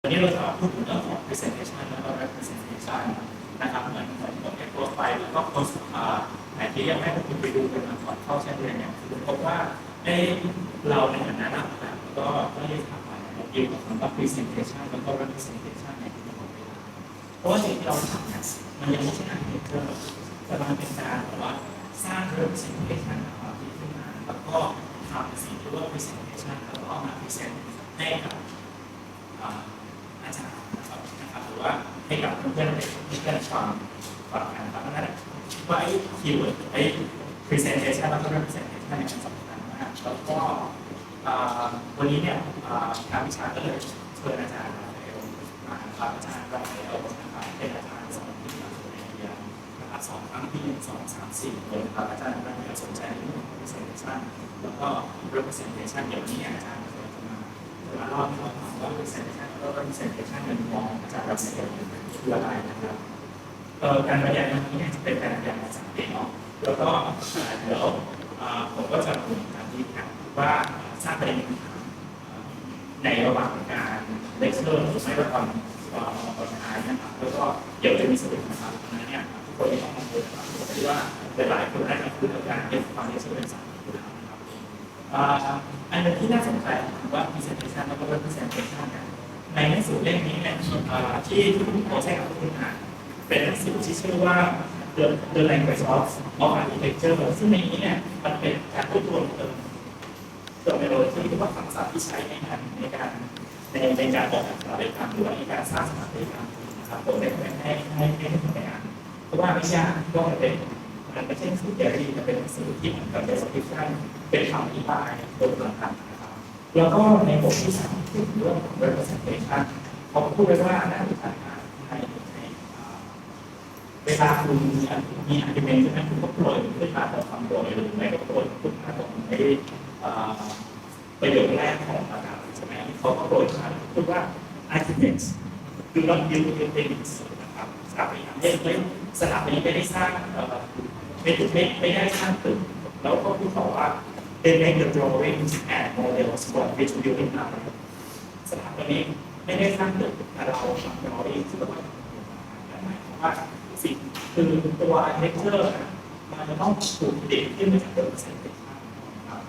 วันนี้เราจะพูดถึงเรื่องของ presentation แล้วก็ representation นะครับเหมือนผมในโพสต์ไปแล้วก็โพสต์แผนที่ยังไม่ให้คุณไปดูเป็นก่อนเข้าชั้นเรียนเนี่ยคือพบว่าเราในฐานะนักแบบก็ได้ทำอะไรเกี่ยวกับคำว่า presentation แล้วก็ representation ในที่ผมเวลาเพราะว่าสิ่งที่เราทำเนี่ยมันยังไม่ใช่งานเชิงแต่มันเป็นการแบบว่าสร้าง representation ที่ขึ้นมาแล้วก็ทำสิ่งที่เรียกว่า presentation แล้วก็เอามา present ให้กับอาจารย์นะครับหรือว่าให้กับเพื่อนๆฟังกันครับนั่นแหละว่าคีย์เวิร์ดpresentation แล้วก็ representation เนี่ยสำคัญมากแล้วก็วันนี้เนี่ยทางวิชาก็เลยเชิญอาจารย์Raphaëlมาครับอาจารย์Raphaëlนะครับเป็นอาจารย์สอนที่มหาวิทยาลัยนะครับสอนครั้งที่1 2 3 4เลยครับอาจารย์Raphaëlสนใจเรื่อง presentation แล้วก็ representation เดี๋ยวนี้อาจารย์มาเล่าให้เราฟังว่า presentation แล้วก็ representation ในมุมมองอาจารย์Raphaëlคืออะไรนะครับการบรรยายในวันนี้จะเป็นการบรรยายภาษาอังกฤษเนาะแล้วก็เดี๋ยวผมก็จะพูดการที่ว่าสร้างประเด็นในระหว่างการเลคเชอร์หรือไม่ก็ตอนท้ายนะครับแล้วก็เดี๋ยวจะมีสรุปนะครับเพราะฉะนั้นเนี่ยทุกคนที่ต้องมาดูนะครับผมคิดว่าหลายๆคนน่าจะคุ้นกับการเก็บความเลคเชอร์เป็นภาษาอังกฤษนะครับอันนึงที่น่าสนใจคือว่า presentation แล้วก็ representation เนี่ยในหนังสือเล่มนี้เนี่ยที่ผมโพสต์ให้กับทุกคนอ่านเป็นหนังสือที่ชื่อว่า The Language of Architecture ซึ่งในนี้เนี่ยมันเป็นการรวบรวมตัวเมโลดี้หรือว่าคำศัพท์ที่ใช้ในการออกแบบสถาปัตยกรรมหรือว่าในการสร้างสถาปัตยกรรมนะครับผมได้ให้ทุกคนอ่านเพราะว่าไม่ยากก็มันไม่ใช่หนังสือเทอรี่แต่เป็นหนังสือที่เหมือนกับ description เป็นคำอธิบายโดยต่างๆนะครับแล้วก็ในบทที่3พูดเรื่องของ representation เขาพูดไว้ว่าน่าจะทำงานเวลาคุณมี argument ใช่ไหมคุณก็โปรยขึ้นมาต่อคำโปรยหรือไม่ก็โปรยขึ้นมาต่อในประโยคแรกของประกาศใช่ไหมเขาก็โปรยขึ้นมาพูดว่า architects do not build buildings นะครับสถาปัตยกรรมไม่ได้สร้างไม่ได้สร้างตึกแล้วก็พูดต่อว่า they make the drawings and models for which building are สถาปัตยกรรมไม่ได้สร้างตึกแต่เราทำ drawing ซึ่งหมายความว่าสิ่งคือตัว architecture มันจะต้องถูกเด็กขึ้นมาจากตัว presentation นะครับ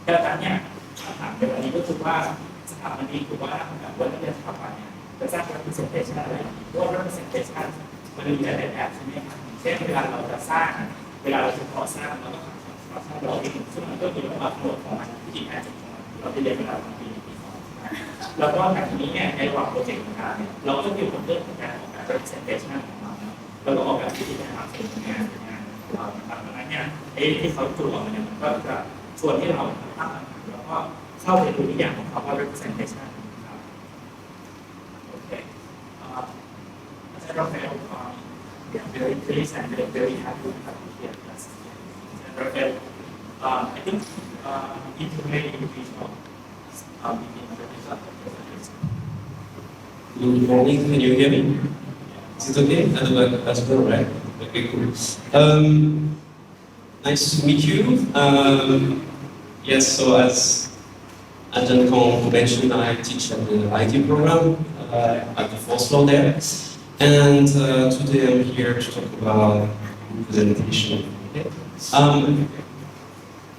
ดังนั้นเนี่ยคำถามในวันนี้ก็คือว่าสถาบันนี้คือว่าแบบว่านักเรียนสถาบันเนี่ยจะสร้าง representation อะไรเพราะว่า representation มันมีหลายแบบใช่ไหมครับเช่นเวลาเราจะสร้างเวลาเราจะก่อสร้างเราก็ทำก่อสร้างเราเองซึ่งมันก็มีระบบทั้งหมดของมันวิธีการจัดการเราได้เรียนเวลาทำปีแล้วก็แบบนี้เนี่ยในระหว่างโปรเจกต์ของการเนี่ยเราก็เกี่ยวกับเรื่องของการออกแบบ representation ของเราแล้วก็ออกแบบวิธีการทำเป็นงานเรานะครับดังนั้นเนี่ยที่เขาตัวมันเนี่ยมันก็จะชวนที่เราตั้งคำถามแล้วก็เข้าไปดูตัวอย่างของเขาว่า representation ครับโอเคอาจารย์Raphaël very pleased and very happy to have you here with us. Raphaël, I think it will make a huge Good morning, can you hear me? Is it okay? That's well, right? Okay, cool. Nice to meet you. Yes, so as Ajahn mentioned, I teach at the IT program at the 4th floor there. And today I'm here to talk about presentation. Okay?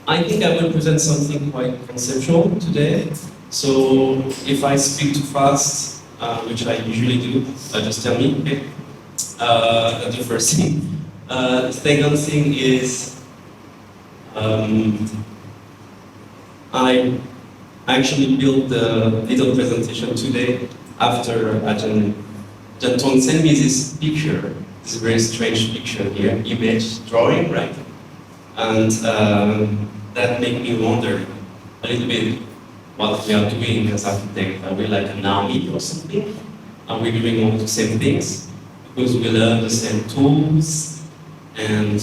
I think I will present something quite conceptual today. So if I speak too fast, which I usually do, just tell me. Okay? That's the first thing. The second thing is I actually built the little presentation today after Ajahn sent me this picture, this very strange picture here, image drawing, right? And that made me wonder a little bit what we are doing as architects. Are we like an army or something? Are we doing all the same things? Because we learn the same tools and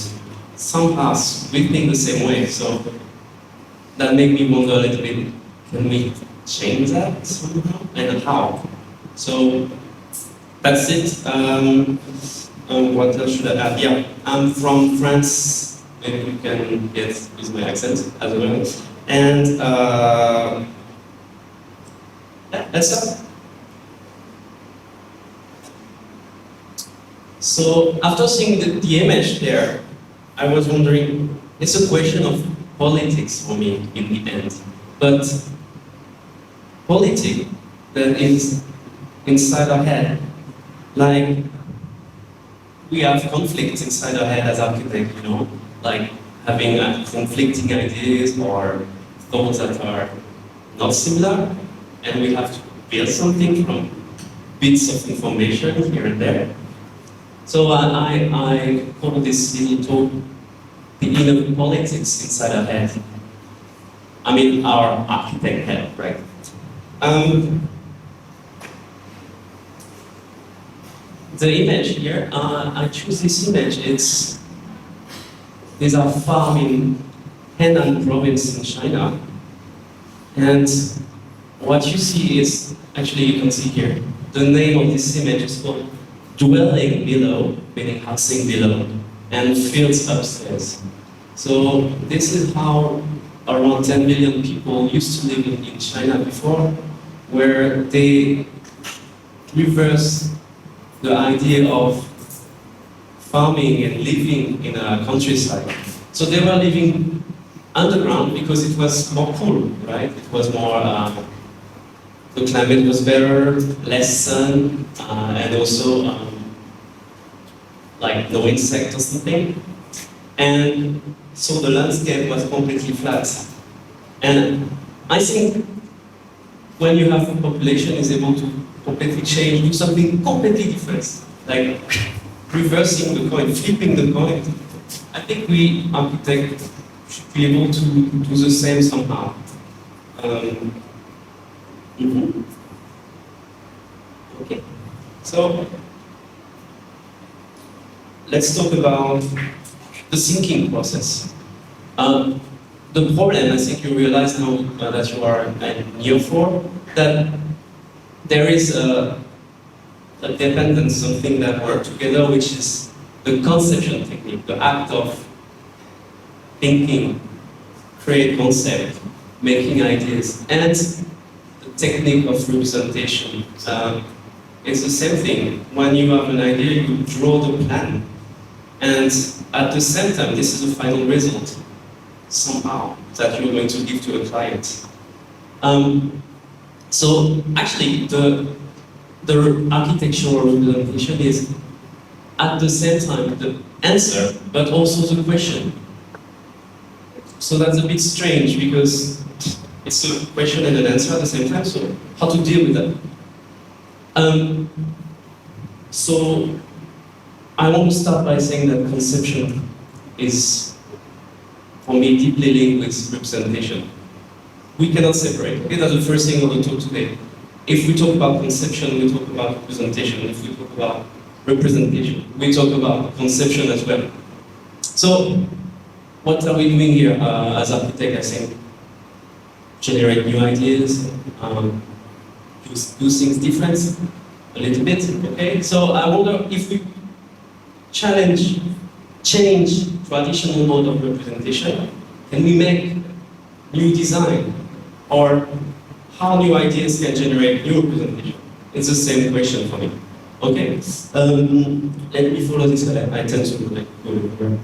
somehow we think the same way. So that made me wonder a little bit, can we change that somehow? And how? So that's it. What else should I add? Yeah, I'm from France. Maybe you can guess with my accent as well. And let's start. So after seeing the image there, I was wondering, it's a question of politics for me in the end. But politics that is inside our head, like we have conflicts inside our head as architects, you know, like having conflicting ideas or thoughts that are not similar, and we have to build something from bits of information here and there. So I call this little talk the inner politics inside our head. I mean, our architect head, right? The image here, I choose this image. These are farms in Henan province in China. And what you see is, actually you can see here, the name of this image is called Dwelling Below, meaning housing below, and Fields Upstairs. So this is how around 10 million people used to live in China before, where they reverse the idea of farming and living in a countryside. So they were living underground because it was more cool, right? It was more, the climate was better, less sun, and also like no insect or something. And so the landscape was completely flat. And I think when you have a population is able to completely change, do something completely different, like reversing the coin, flipping the coin, I think we architects should be able to do the same somehow. Okay, so let's talk about the thinking process. The problem, I think you realize now that you are in year 4, that there is a dependence, something that works together, which is the conception technique, the act of thinking, create concept, making ideas, and the technique of representation. It's the same thing. When you have an idea, you draw the plan, and at the same time, this is the final result, somehow, that you're going to give to a client. So actually, the architectural representation is at the same time the answer, but also the question. So that's a bit strange because it's a question and an answer at the same time, so how to deal with that? So I want to start by saying that conception is, for me, deeply linked with representation. We cannot separate. Okay, that's the first thing I want to talk today. If we talk about conception, we talk about representation. If we talk about representation, we talk about conception as well. So, what are we doing here as architects? I think generate new ideas, do things different a little bit. Okay, so I wonder if we change traditional mode of representation, can we make new design? Or how new ideas can generate new representation? It's the same question for me. Okay? Let me follow this. I tend to like go over.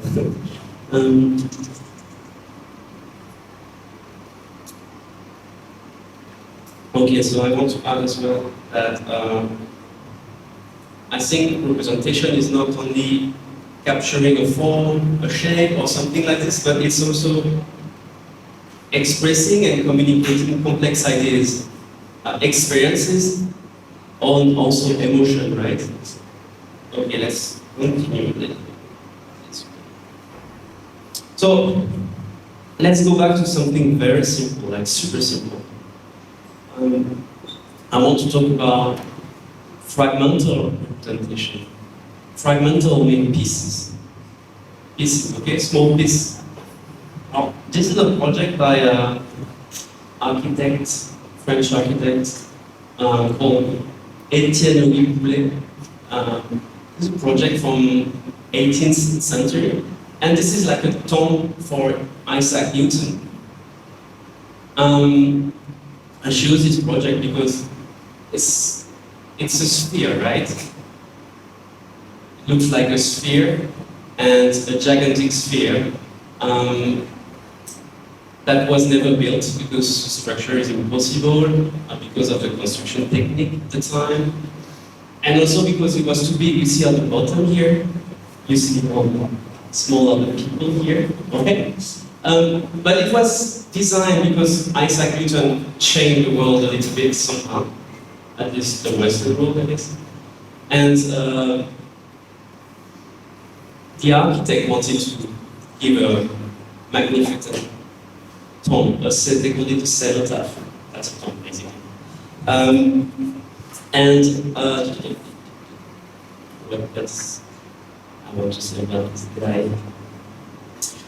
Okay, so I want to add as well that I think representation is not only capturing a form, a shape, or something like this, but it's also expressing and communicating complex ideas, experiences, and also emotion, right? Okay, let's continue. So, let's go back to something very simple, like super simple. I want to talk about fragmental representation. Fragmental means pieces. Pieces, okay? Small pieces. Now, this is a project by an architect, French architect, called Edtied. This is a project from 18th century, and this is like a tomb for Isaac Newton. I chose this project because it's a sphere, right? looks like a sphere, and a gigantic sphere that was never built because structure is impossible, because of the construction technique at the time, and also because it was too big. You see at the bottom here, you see all small other people here, okay? But it was designed because Isaac Newton changed the world a little bit somehow, at least the Western world, I guess. And the architect wanted to give a magnificent tone, they called it a cenotaph. That's a tone, basically. What else I want to say about this guy?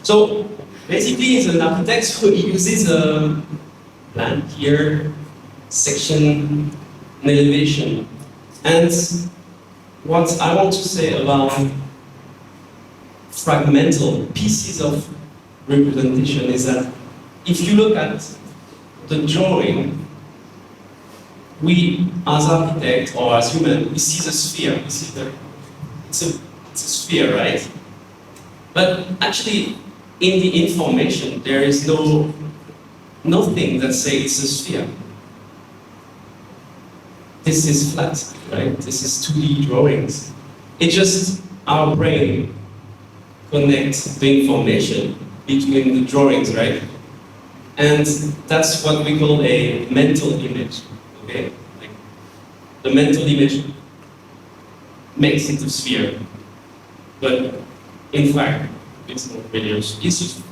So, basically, he's an architect who uses a plan here, section, and elevation. And what I want to say about fragmental pieces of representation is that if you look at the drawing, we as architects or as humans, we see the sphere. We see it's a sphere, right? But actually, in the information, there is nothing that says it's a sphere. This is flat, right? This is 2D drawings. It's just our brain connects the information between the drawings, right? And that's what we call a mental image, okay? Like, the mental image makes it a sphere, but in fact, it's not really a sphere.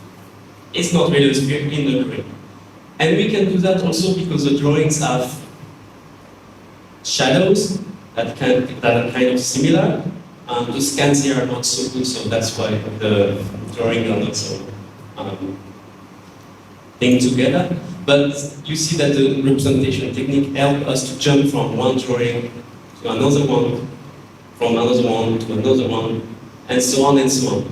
It's not really a sphere in the brain. And we can do that also because the drawings have shadows that are kind of similar. The scans here are not so good, so that's why the drawings are not so linked together. But you see that the representation technique helps us to jump from one drawing to another one, from another one to another one, and so on and so on.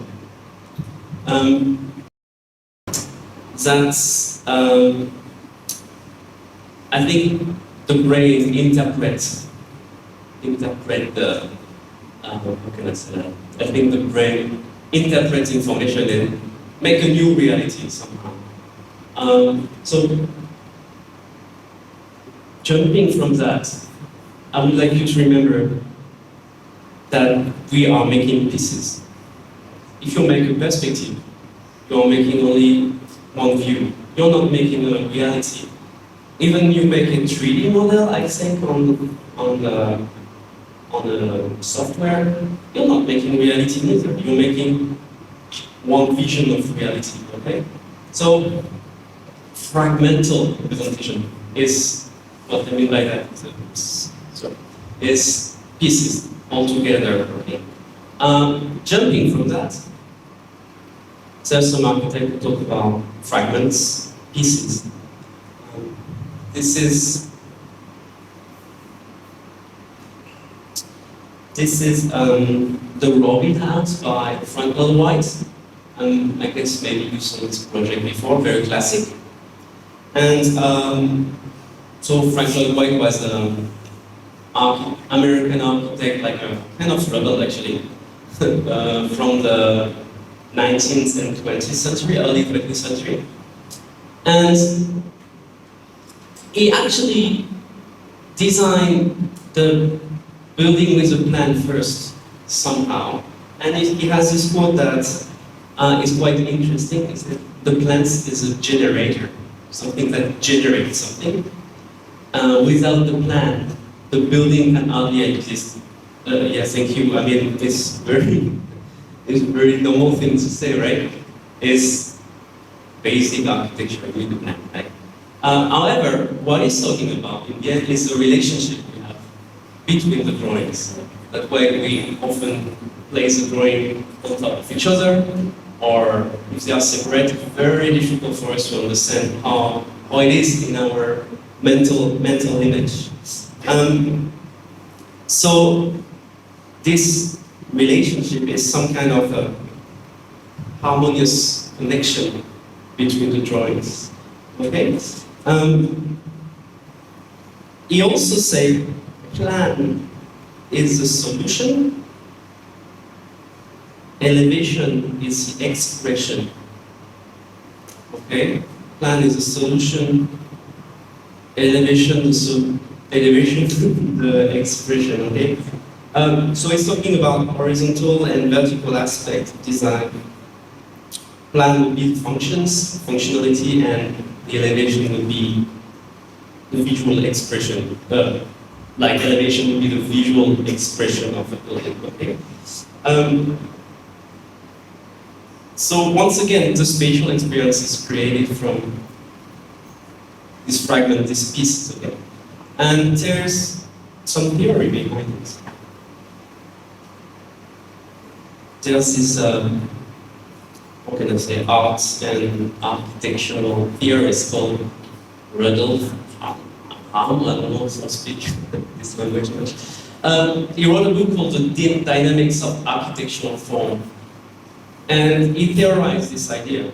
I think the brain interprets the, how can I say that? I think the brain interprets information and make a new reality somehow. So, jumping from that, I would like you to remember that we are making pieces. If you make a perspective, you're making only one view. You're not making a reality. Even you make a 3D model, I think, on the software, you're not making reality neither. You're making one vision of reality, okay? So, fragmental representation is what I mean by that. Is pieces all together, okay? Jumping from that, there's some architects who talk about fragments, pieces. This is the Robin House by Frank Lloyd Wright. I guess maybe you saw this project before, very classic. And so Frank Lloyd Wright was an American architect, like a kind of rebel actually, from the 19th and 20th century, early 20th century. And he actually designed the building with a plan first, somehow. And he has this quote that is quite interesting. It's that the plant is a generator, something that generates something. Without the plan, the building can hardly exist. Yeah, thank you. I mean, it's very normal thing to say, right? It's basic architecture with the plan, right? However, what he's talking about in the end is the relationship we have between the drawings. That way we often place a drawing on top of each other, or if they are separate, very difficult for us to understand how it is in our mental image. So this relationship is some kind of a harmonious connection between the drawings. Okay? He also said plan is a solution elevation is the expression. Okay? Plan is a solution, elevation the expression, okay? So it's talking about horizontal and vertical aspect of design. Plan would be functions, functionality, and the elevation would be the visual expression. Like elevation would be the visual expression of the building, okay? So once again, the spatial experience is created from this fragment, this piece, okay? And there's some theory behind it. There's this, what can I say, arts and architectural theorist called Rudolf Harm, I don't know, so to speak this language. He wrote a book called The Dynamics of Architectural Form. And he theorized this idea,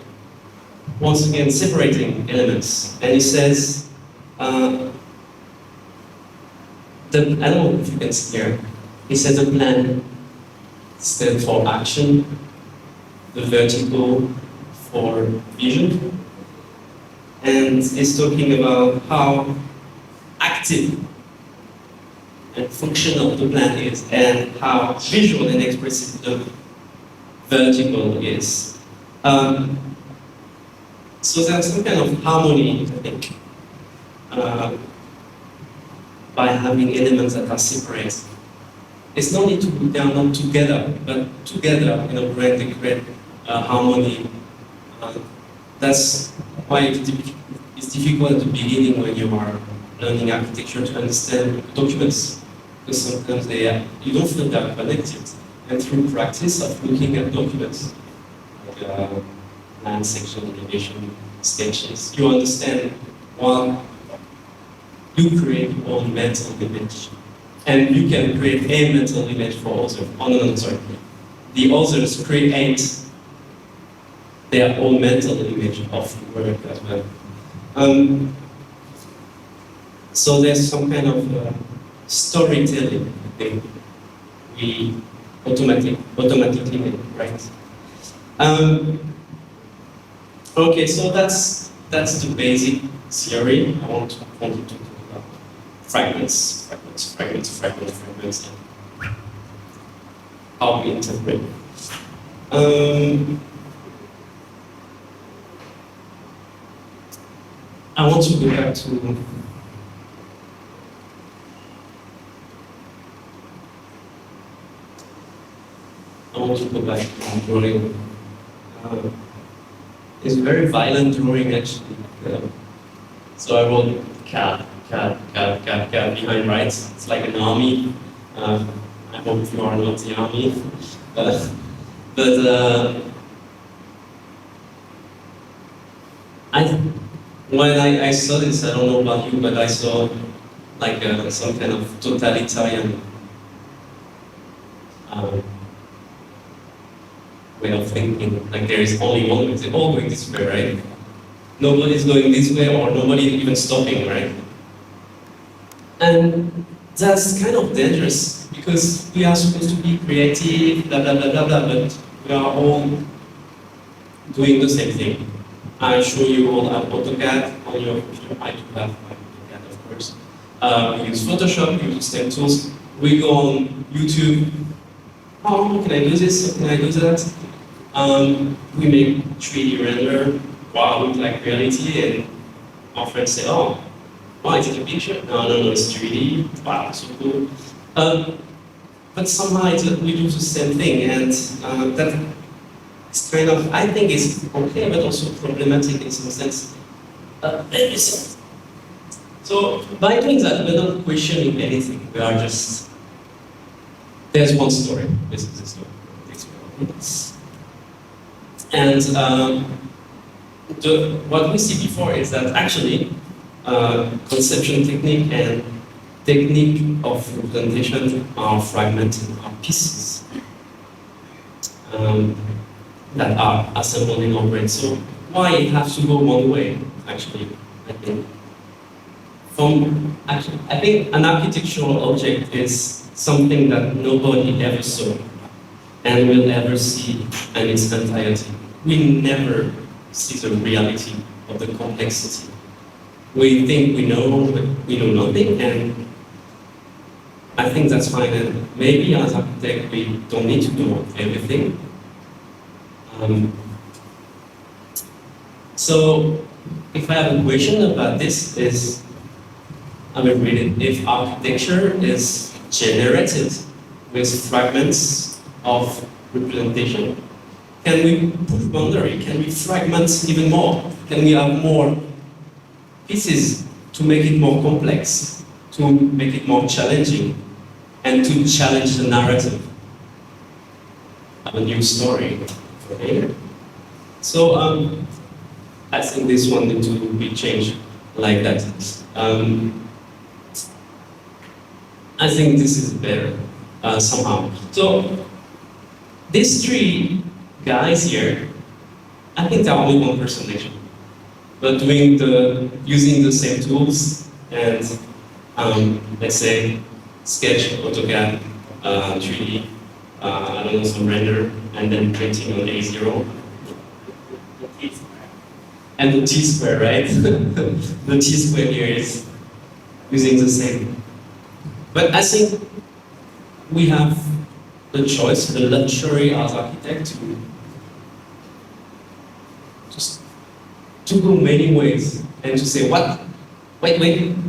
once again separating elements. And he says, I don't know if you can see here, he says the plan stands for action, the vertical for vision, and he's talking about how active and functional the plan is, and how visual and expressive the vertical is. So there's some kind of harmony, I think, by having elements that are separate. It's not need to be they are not together, but together, they create harmony. That's why it's difficult at the beginning when you are learning architecture to understand documents, because sometimes you don't feel that connected. And through practice of looking at documents, like plan, section, elevation, sketches, you understand why you create your own mental image. And you can create a mental image for others. Oh, no, sorry. The others create their own mental image of the work as well. So there's some kind of storytelling, I think, we automatically make, right? Okay, so that's the basic theory. I want to talk about fragments, and how we interpret. I want to go back to drawing. It's a very violent drawing, actually. So I wrote cat behind, right? It's like an army. I hope you are not the army. When I saw this, I don't know about you, but I saw like some kind of totalitarian way of thinking. Like there is only one way, they're all going this way, right? Nobody's going this way, or nobody even stopping, right? And that's kind of dangerous, because we are supposed to be creative, blah, blah, blah, blah, blah, but we are all doing the same thing. I'm sure you all have AutoCAD on your computer. I do have AutoCAD, of course. We use Photoshop, we use STEM tools. We go on YouTube. How can I do this? How can I do that? We make 3D render. Wow, look like reality, and our friends say, oh, I take a picture? No, it's 3D. Wow, so cool. But somehow we do the same thing, and that is kind of, I think it's okay, but also problematic in some sense. So by doing that, we're not questioning anything. We are just, there's one story. This is the story. And what we see before is that actually conception technique and technique of representation are fragmented, are pieces that are assembled in our brain. So why it has to go one way, actually, I think. I think an architectural object is something that nobody ever saw. and will ever see in its entirety. We never see the reality of the complexity. We think we know, but we know nothing, and I think that's fine. And maybe as architects, we don't need to know everything. So, if I have a question about this, I will read it. If architecture is generated with fragments of representation, can we push boundary? Can we fragment even more? Can we have more pieces to make it more complex, to make it more challenging, and to challenge the narrative? I have a new story for here. So I think this one needs to be changed like that. I think this is better somehow. So these three guys here, I think they're only one person actually, but using the same tools and let's say Sketch, AutoCAD, 3D, I don't know, some render, and then printing on A0. And the T-square, right? The T-square here is using the same. But I think we have the choice, the luxury as architects to go many ways and to say, wait,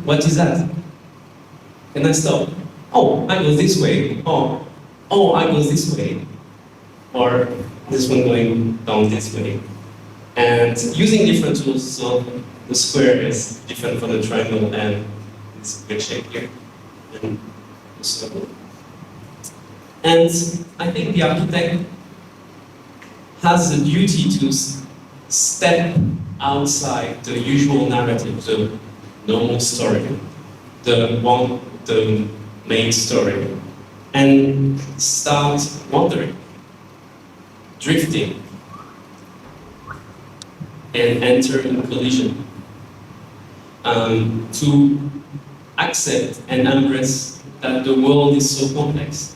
what is that? Can I stop? Oh, I go this way. Oh, I go this way. Or this one going down this way. And using different tools, so the square is different from the triangle and this weird shape here. And the circle. And I think the architect has the duty to step outside the usual narrative, the normal story, the main story, and start wandering, drifting, and enter in collision, to accept and embrace that the world is so complex.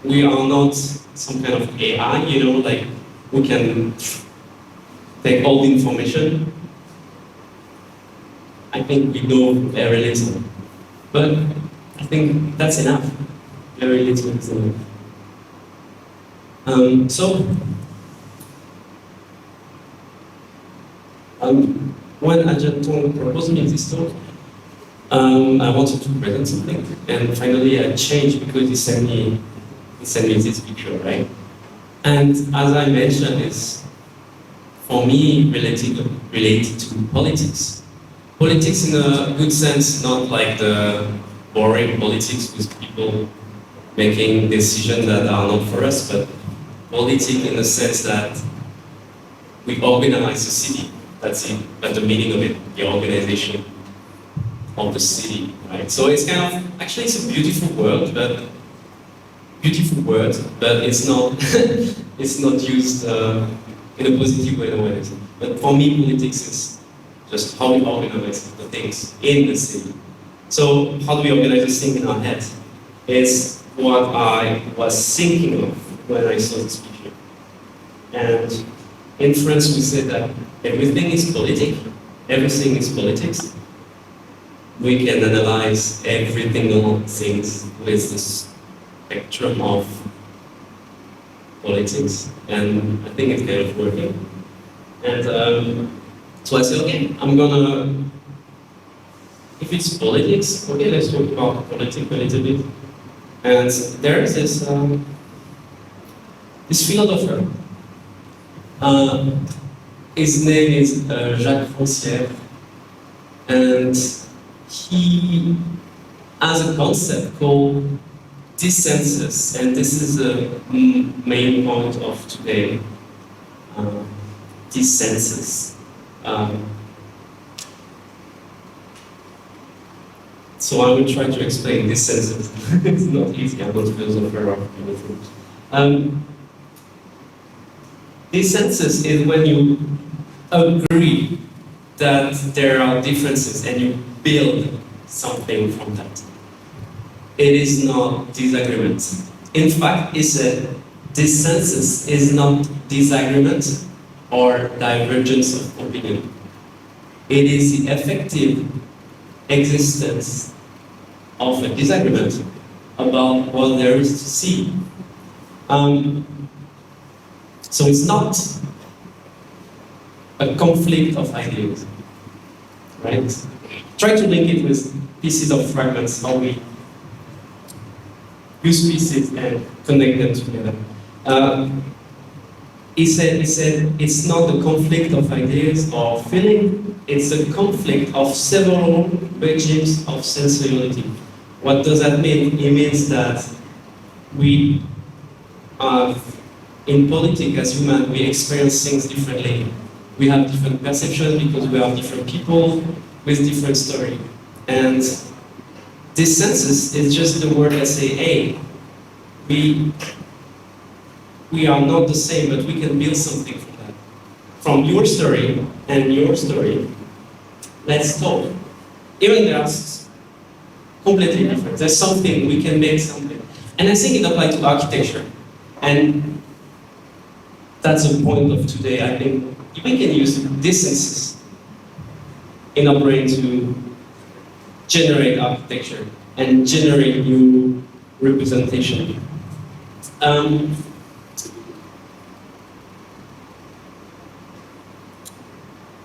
We are not some kind of AI, like we can take all the information. I think we know very little, but I think that's enough. Very little is enough. When Ajahn Tong proposed me this talk, I wanted to present something, and finally I changed because he sent me this picture, right? And as I mentioned, it's for me related to politics. Politics in a good sense, not like the boring politics with people making decisions that are not for us, but politics in the sense that we organize the city. That's the meaning of it, the organization of the city, right? So it's kind of, actually it's a beautiful word, but it's not it's not used in a positive way always. But for me, politics is just how we organize the things in the city. So how do we organize this thing in our head? It's what I was thinking of when I saw this picture. And in France, we say that everything is everything is politics. We can analyze everything things with this spectrum of politics, and I think it's kind of working. And so I said, okay, I'm gonna, if it's politics, okay, let's talk about politics a little bit. And there is this philosopher. His name is Jacques Rancière, and he has a concept called dissensus, and this is the main point of today. Dissensus. So I will try to explain dissensus. It's not easy. I'm not a philosopher or anything. Dissensus is when you agree that there are differences and you build something from that. It is not disagreement. In fact, it's a this census is not disagreement or divergence of opinion. It is the effective existence of a disagreement about what there is to see. So it's not a conflict of ideas, right? Try to link it with pieces of fragments, how we use pieces and connect them together. He said it's not a conflict of ideas or feeling, it's a conflict of several regimes of sensibility. What does that mean? It means that we in politics as humans, we experience things differently. We have different perceptions because we are different people with different story. And this census is just the word that say, hey, we are not the same, but we can build something from that. From your story and your story, let's talk. Even there's completely different. There's something, we can make something. And I think it applies to architecture. And that's the point of today. I think we can use distances in our brain to generate architecture and generate new representation.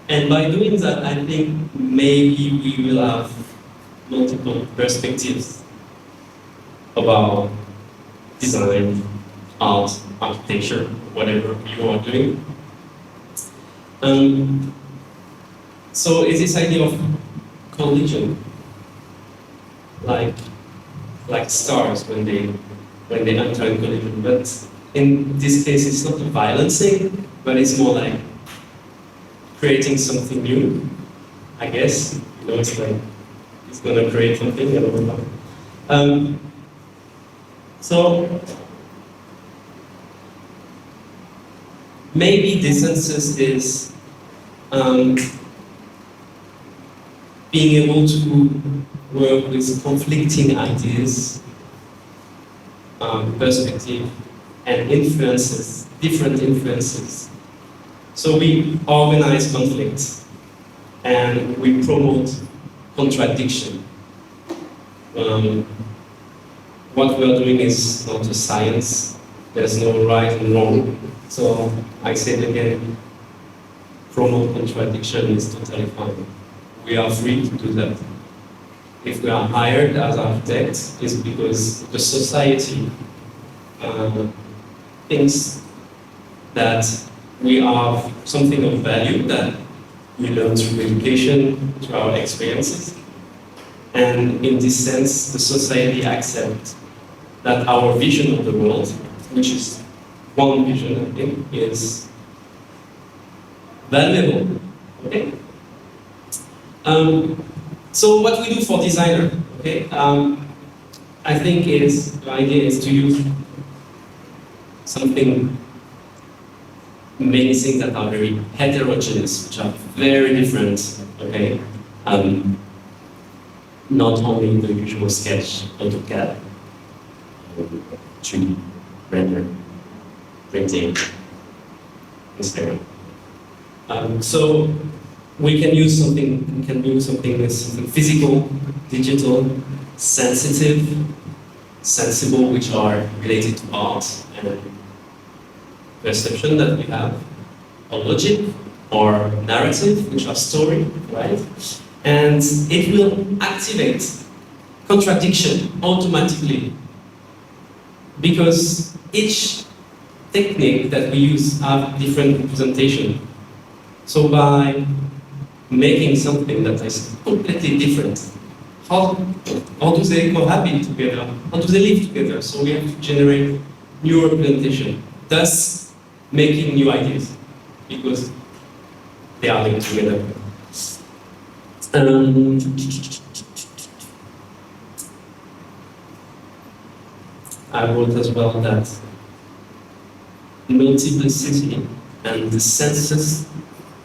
And by doing that, I think maybe we will have multiple perspectives about design, art, architecture, whatever you are doing. So is this idea of collision, like stars when they enter in collision, but in this case it's not a violent thing, but it's more like creating something new, I guess. You know, it's like it's gonna create something, I don't know. So maybe the census is being able to work with conflicting ideas, perspective, and influences, different influences. So we organize conflict and we promote contradiction. What we are doing is not a science. There's no right and wrong. So I say it again, promote contradiction is totally fine. We are free to do that. If we are hired as architects, it's because the society thinks that we are something of value that we learn through education, through our experiences. And in this sense, the society accepts that our vision of the world, which is one vision, I think, is valuable. Okay? So what we do for designer, okay? I think the idea is to use many things that are very heterogeneous, which are very different, okay? Not only the usual sketch, AutoCAD, 3D, render, printing, etc. So we can use something with something physical, digital, sensitive, sensible, which are related to art and perception that we have, or logic, or narrative, which are story, right? And it will activate contradiction automatically, because each technique that we use have different representation. So by making something that is completely different, how do they cohabit together? How do they live together? So we have to generate new representation, thus making new ideas, because they are linked together. I wrote as well that multiplicity and the senses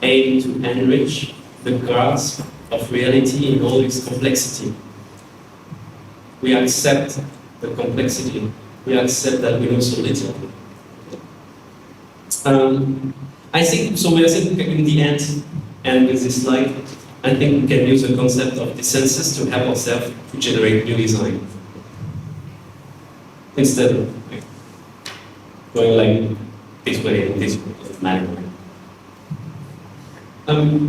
aim to enrich the grasp of reality in all its complexity. We accept the complexity. We accept that we know so little. I think, so I think in the end, and with this slide, I think we can use the concept of the census to help ourselves to generate new design. Instead of like, going like this way and this way, manually.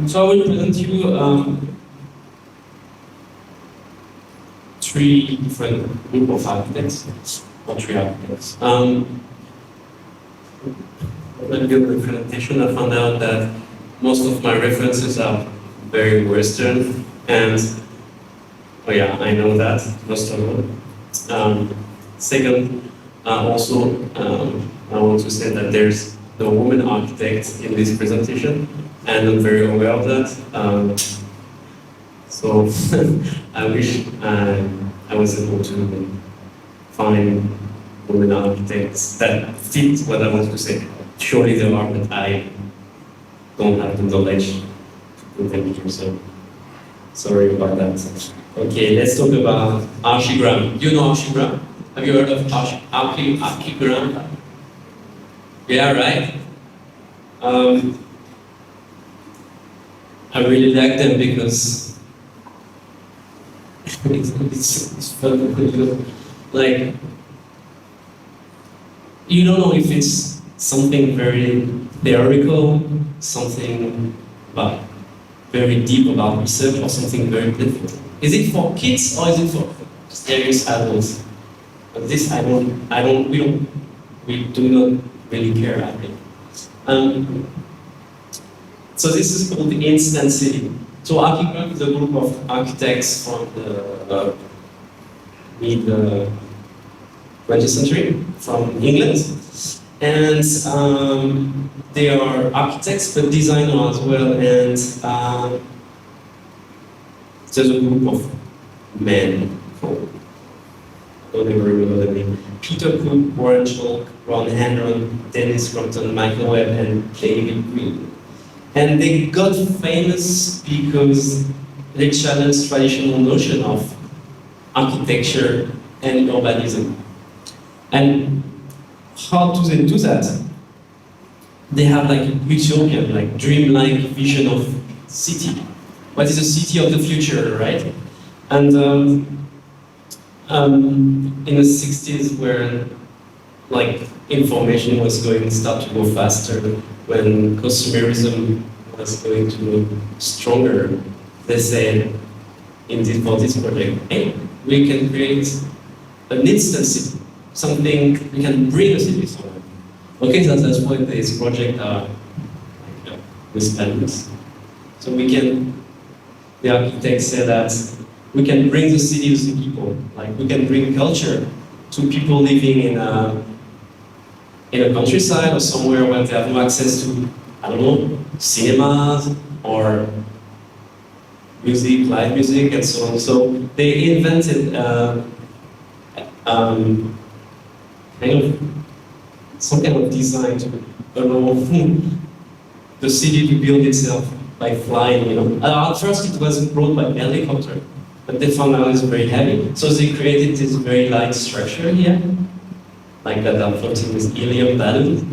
So I will present you three different group of architects, or three architects. When I did the presentation, I found out that most of my references are very Western, and oh yeah, I know that, most of them. Second, also, I want to say that there's no woman architect in this presentation, and I'm very aware of that. So I wish I was able to find women architects that fit what I want to say. Surely there are, but I don't have the knowledge to put them here, so sorry about that. Okay, let's talk about ARCHCMU. Do you know ARCHCMU? Have you heard of ARCHCMU? Yeah, right? I really like them because it's fun. Like, you don't know if it's something very theoretical, something very deep about research, or something very difficult. Is it for kids or is it for serious adults? But this we do not really care, I think. So this is called the Instant City. So ARCHCMU is a group of architects from the mid-20th century from England. And they are architects, but designers as well. And there's a group of men called, I don't even remember the name, Peter Cook, Warren Chalk, Ron Henron, Dennis Crompton, Michael Webb, and David Green. And they got famous because they challenged traditional notion of architecture and urbanism. And how do they do that? They have like a utopian, like dreamlike vision of city. What is a city of the future, right? And in the 60s, where like information was going to start to go faster, when consumerism was going to go stronger, they said, indeed for this project, hey, we can create an instant city, something we can bring a city somewhere. Okay, so that's why this project are with panels. So we can, the architects say that we can bring the city to the people, like we can bring culture to people living in a countryside or somewhere where they have no access to, I don't know, cinemas or music, live music, and so on. So they invented kind of some kind of design to allow the city to build itself by flying. At first it was brought by helicopter, but they found out it's very heavy. So they created this very light structure here, like that are floating with helium balloons.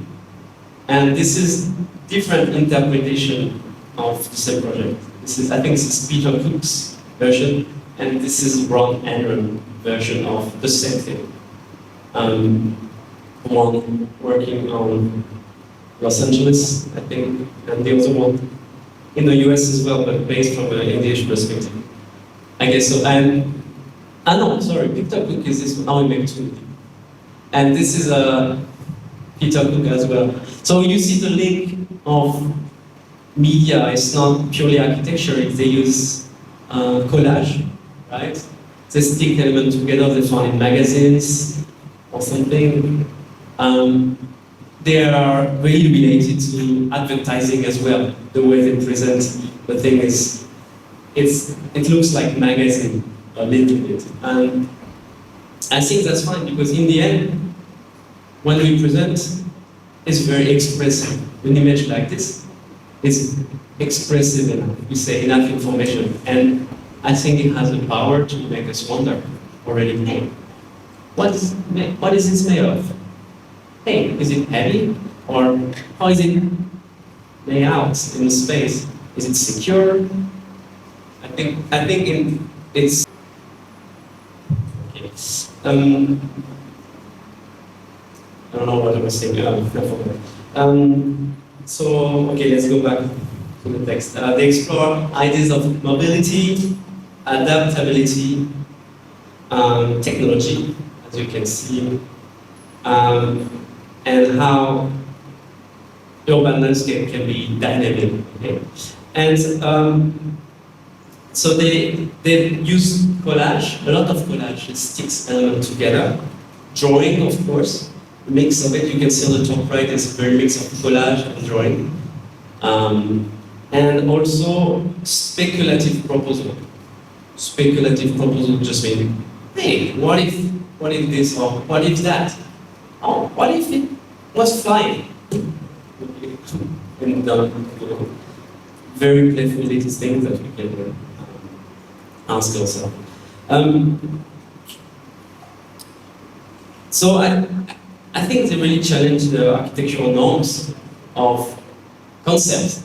And this is different interpretation of the same project. This is, I think this is Peter Cook's version, and this is Ron Henron version of the same thing. One working on Los Angeles, I think, and the other one in the US as well, but based from an English perspective. I guess so. And no, sorry, Peter Cook is this one. I will make two. And this is Peter Cook as well. So you see the link of media. It's not purely architecture. They use collage, right? They stick elements together. They find in magazines or something. They are really related to advertising as well. The way they present the thing is, it looks like magazine a little bit. And I think that's fine because in the end, when we present, it's very expressive. An image like this is expressive enough. We say enough information, and I think it has the power to make us wonder already more. What is it made of? Hey, is it heavy? Or how is it laid out in the space? Is it secure? I think it's okay. I don't know what I was saying. So okay, let's go back to the text. They explore ideas of mobility, adaptability, technology, as you can see, and how urban landscape can be dynamic. Okay? And so they use collage, a lot of collage, it sticks elements together. Drawing, of course, mix of it. You can see on the top right, it's a very mix of collage and drawing. And also speculative proposal. Speculative proposal just means, hey, what if this or what if that? Oh, what if it was flying? And very playful little things that we can ask ourselves. So I think they really challenge the architectural norms of concepts.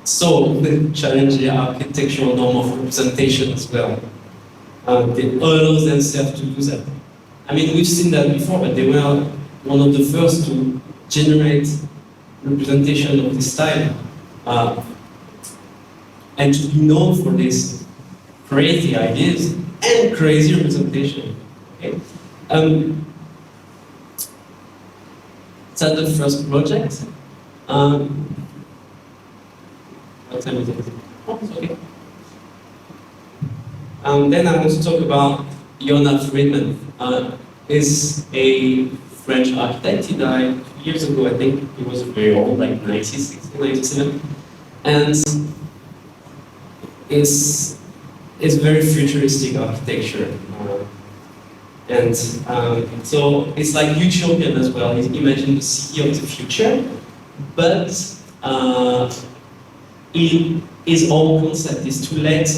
So they challenge the architectural norm of representation as well. They allow themselves to do that. I mean, we've seen that before, but they were one of the first to generate representation of this style. And to be known for this crazy ideas and crazy representation. Okay? That's the first project. What time is it? Oh, it's okay. Then I want to talk about Jonas Friedman. He's a French architect. He died 2 years ago, I think. He was very old, like 96, 97. And it's very futuristic architecture. So it's like utopian as well. Imagine the city of the future, but his whole concept is to let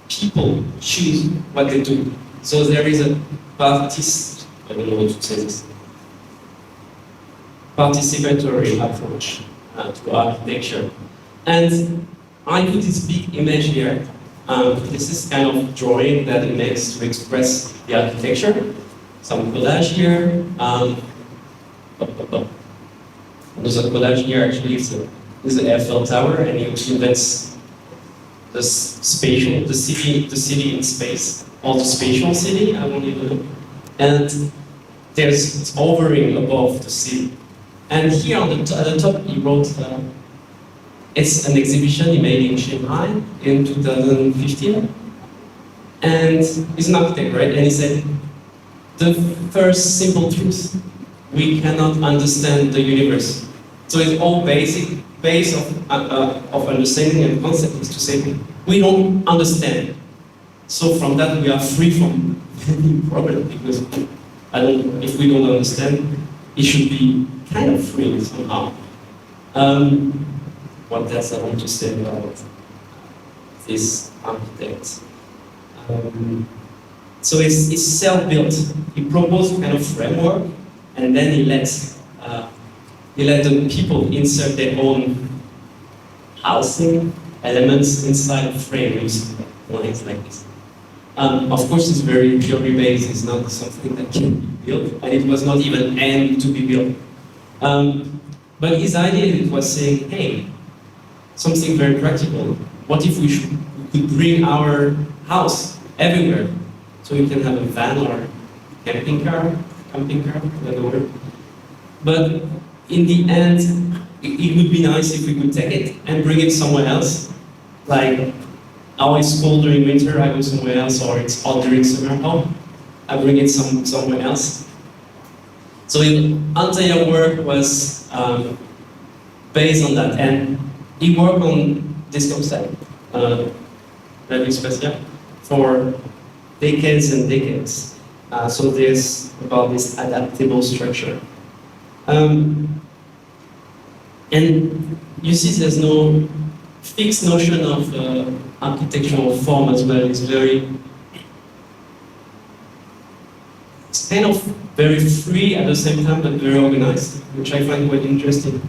people choose what they do. So there is a I don't know how to say this, participatory approach to architecture. And I put this big image here. This is kind of drawing that it makes to express the architecture. Some collage here. There's a collage here actually. Is the Eiffel Tower, and it represents the city in space, or the spatial city. I won't even know. And it's hovering above the city. And here at the top, he wrote. It's an exhibition he made in Chiang Mai in 2015. And he's an architect, right? And he said, the first simple truth, we cannot understand the universe. So it's all base of understanding and concept is to say, we don't understand. So from that, we are free from any problem, because if we don't understand, it should be kind of free somehow. What else I want to say about this architect? So it's self-built. He proposed a kind of framework, and then he let the people insert their own housing elements inside the frame using lines like this. Of course, it's very theory-based. It's not something that can be built, and it was not even aimed to be built. But his idea was saying, hey, something very practical. What if we could bring our house everywhere? So you can have a van or camping car, whatever. But in the end, it would be nice if we could take it and bring it somewhere else. Like, oh, it's cold during winter, I go somewhere else, or it's hot during summer, oh, I bring it somewhere else. So the entire work was based on that. And he worked on this concept, very special, for decades and decades. So there's about this adaptable structure. And you see there's no fixed notion of architectural form as well. It's very kind of very free at the same time, but very organized, which I find quite interesting.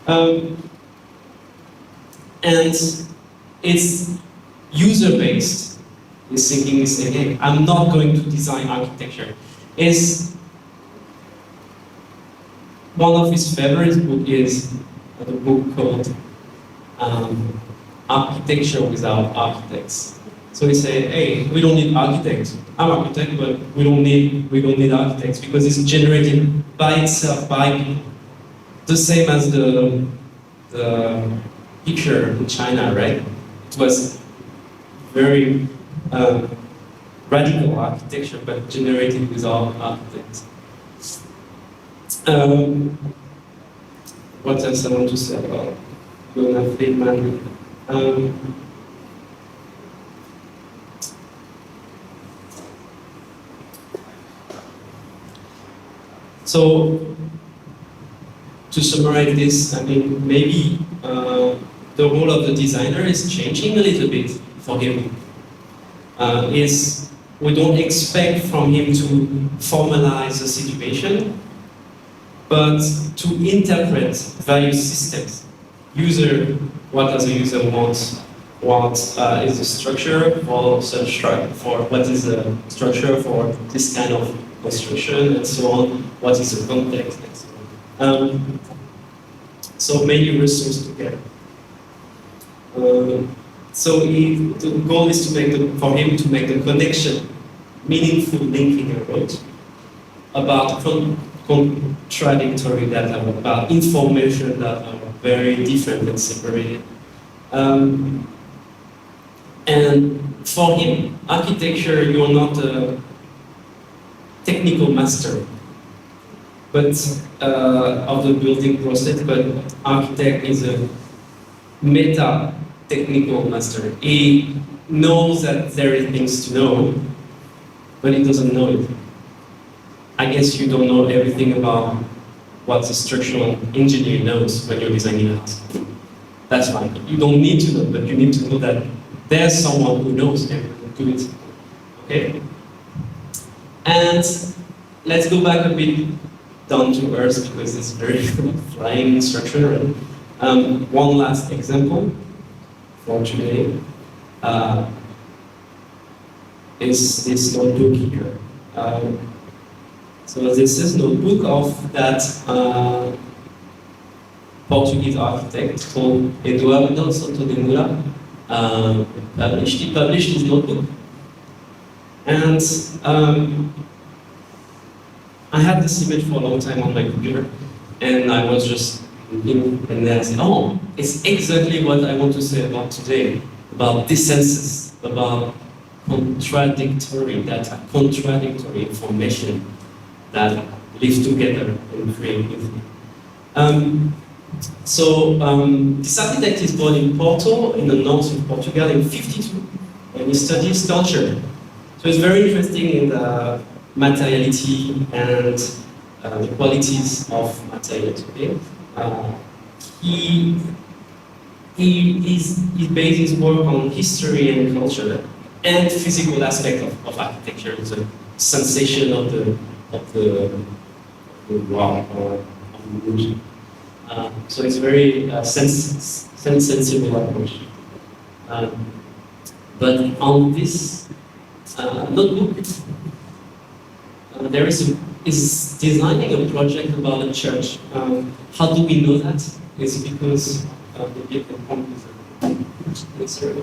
And it's user-based. His thinking is saying, hey, I'm not going to design architecture. One of his favorite books is the book called Architecture Without Architects. So he said, hey, we don't need architects. I'm an architect, but we don't need architects because it's generated by itself, by people. The same as the picture in China, right? It was very radical architecture, but generated without architects. What else I want to say about Leonard Friedman? So, to summarize this, I mean, maybe the role of the designer is changing a little bit for him. We don't expect from him to formalize the situation, but to interpret various systems. What does the user want? What is the structure for such for what is the structure for this kind of construction and so on? What is the context and so on? So many resources together. So the goal is for him to make the connection, meaningful linking approach about contradictory data, about information that are very different and separated. And for him, architecture, you're not a technical master, but of the building process, but architect is a meta-technical master. He knows that there are things to know, but he doesn't know it. I guess you don't know everything about what the structural engineer knows when you're designing a house. That's fine. You don't need to know, but you need to know that there's someone who knows everything to it. Okay? And let's go back a bit down to earth because it's very flying structure. One last example for today is this notebook here. So this is a notebook of that Portuguese architect called Eduardo Santo de Moura. He published his notebook. And I had this image for a long time on my computer, and I was just looking, and then I said, oh, it's exactly what I want to say about today, about dissensus, about contradictory data, contradictory information that live together and creatively. This architect is born in Porto, in the north of Portugal, in 1952, and he studies culture. So it's very interesting in the materiality and the qualities of materiality. He bases his work on history and culture and physical aspect of architecture, the sensation of the wall or of the wood. So it's very sensible approach. But on this notebook, there is designing a project about a church. How do we know that? It's because the point is a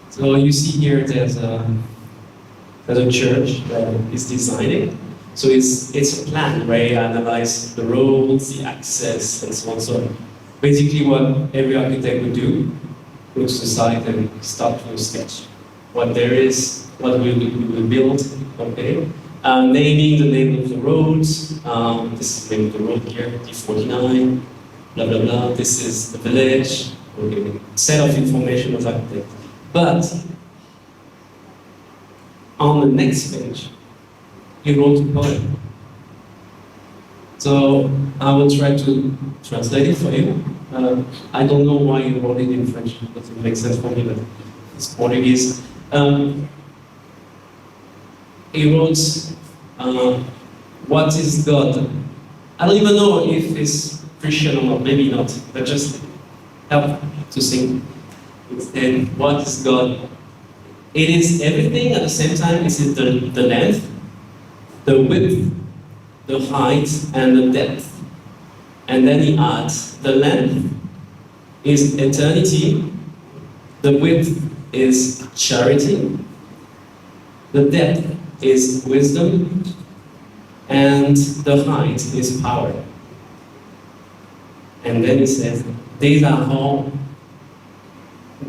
So you see here there's a church that is designing. So it's a plan where you analyze the roads, the access, and so on. So basically what every architect would do, go to the site and start to sketch what there is, what we will build, okay? Naming the name of the roads, this is the name of the road here, D49, blah, blah, blah. This is the village, okay? Set of information of architect. But on the next page, he wrote a poem. So I will try to translate it for you. I don't know why you wrote it in French. It doesn't make sense for me, but it's Portuguese. He wrote, what is God? I don't even know if it's Christian or not, maybe not, but just help to think. Instead, what is God? It is everything at the same time. It is the length, the width, the height, and the depth. And then he adds, the length is eternity, the width is charity, the depth is wisdom, and the height is power. And then he says, these are how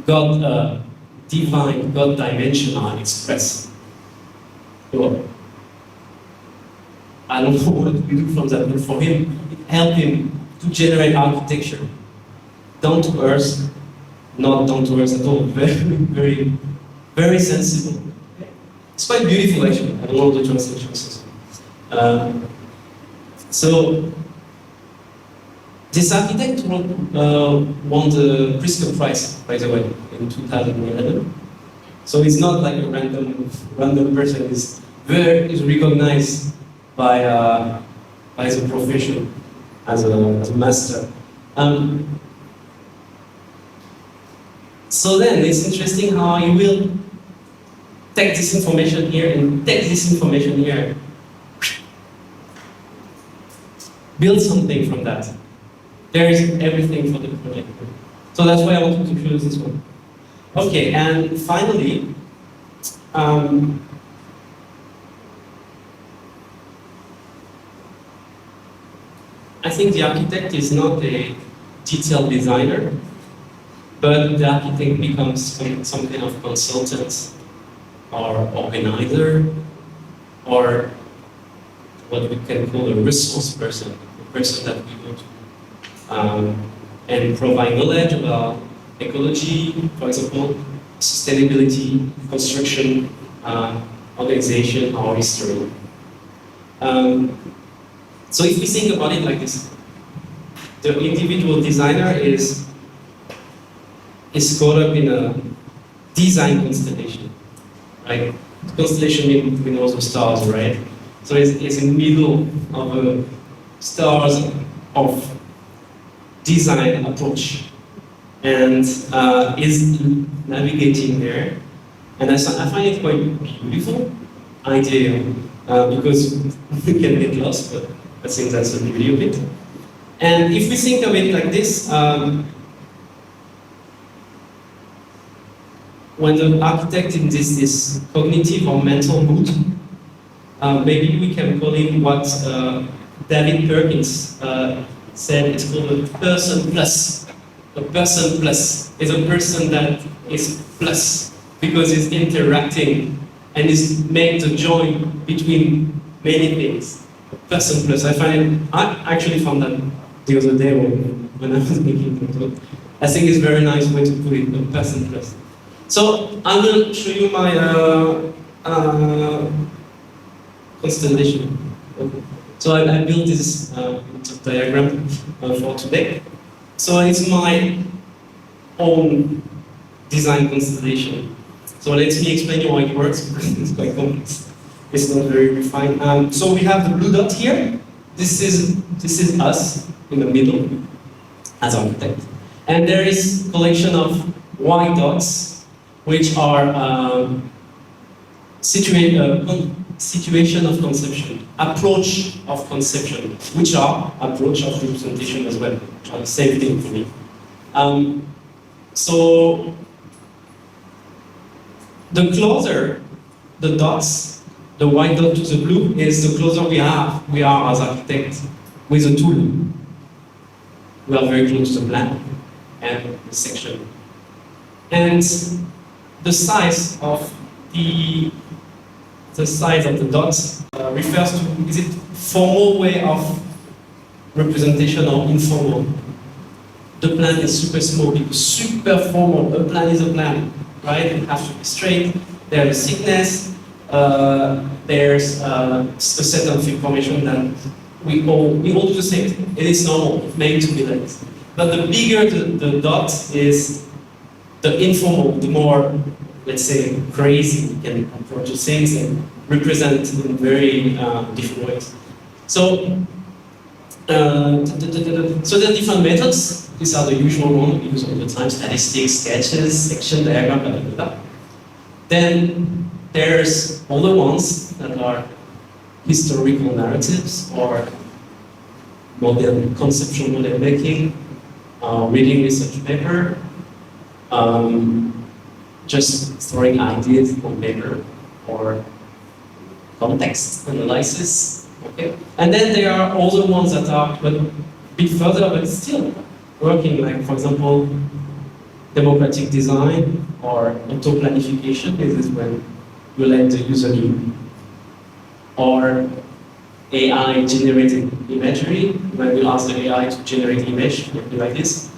God, divine, God dimension are expressed. So, I don't know what we do from that, but for him, it helped him to generate architecture. Down to earth, not down to earth at all, very, very, very sensible. It's quite beautiful actually, I don't know the translations. So, this architect won the Pritzker Prize, by the way, in 2011. So it's not like a random person, is recognized by the profession as a master. So then it's interesting how you will take this information here and take this information here, build something from that. There is everything for the project. So that's why I wanted to choose this one. Okay, and finally, I think the architect is not a detailed designer, but the architect becomes some kind of consultant or organizer, or what we can call a resource person, a person that we want to and provide knowledge about ecology, for example, sustainability, construction, organization, or history. So if we think about it like this, the individual designer is caught up in a design constellation, right? Constellation means we know the stars, right? So it's in the middle of stars of design approach, and is navigating there. And I find it quite beautiful idea, because we can get lost, but I think that's the beauty of it. And if we think of it like this, when the architect in this cognitive or mental mood, maybe we can call it what David Perkins said, it's called a person plus. A person plus is a person that is plus, because it's interacting and is made the join between many things. A person plus. I actually found that the other day when I was making it. I think it's a very nice way to put it, a person plus. So I will show you my constellation. Okay. So I built this diagram for today. So it's my own design constellation. So let me explain you how it works, because it's quite complex. It's not very refined. So we have the blue dot here. This is us in the middle as architect. And there is a collection of white dots, which are situation of conception, approach of conception, which are approach of representation as well, which are the same thing for me. So the closer the dots, the white dot to the blue, is the closer we are as architects with a tool. We are very close to the plan and the section. And the size of the dots refers to, is it formal way of representation or informal? The plan is super small because super formal. A plan is a plan, right? It has to be straight. There's thickness. There's a set of information that we all do the same thing. It is normal, made to be like this. But the bigger the dot is, the informal, the more, let's say, crazy we can approach things and represent in very different ways. So, so there are different methods. These are the usual ones we use all the time: statistics, sketches, section diagram, blah, blah, blah. Then there's other ones that are historical narratives or conceptual model making, reading research paper, just throwing ideas on paper, or context analysis. Okay? And then there are other ones that are a bit further, but still working, like, for example, democratic design or auto-planification. This is when you let the user do. Or AI-generated imagery, when you ask the AI to generate image, like this.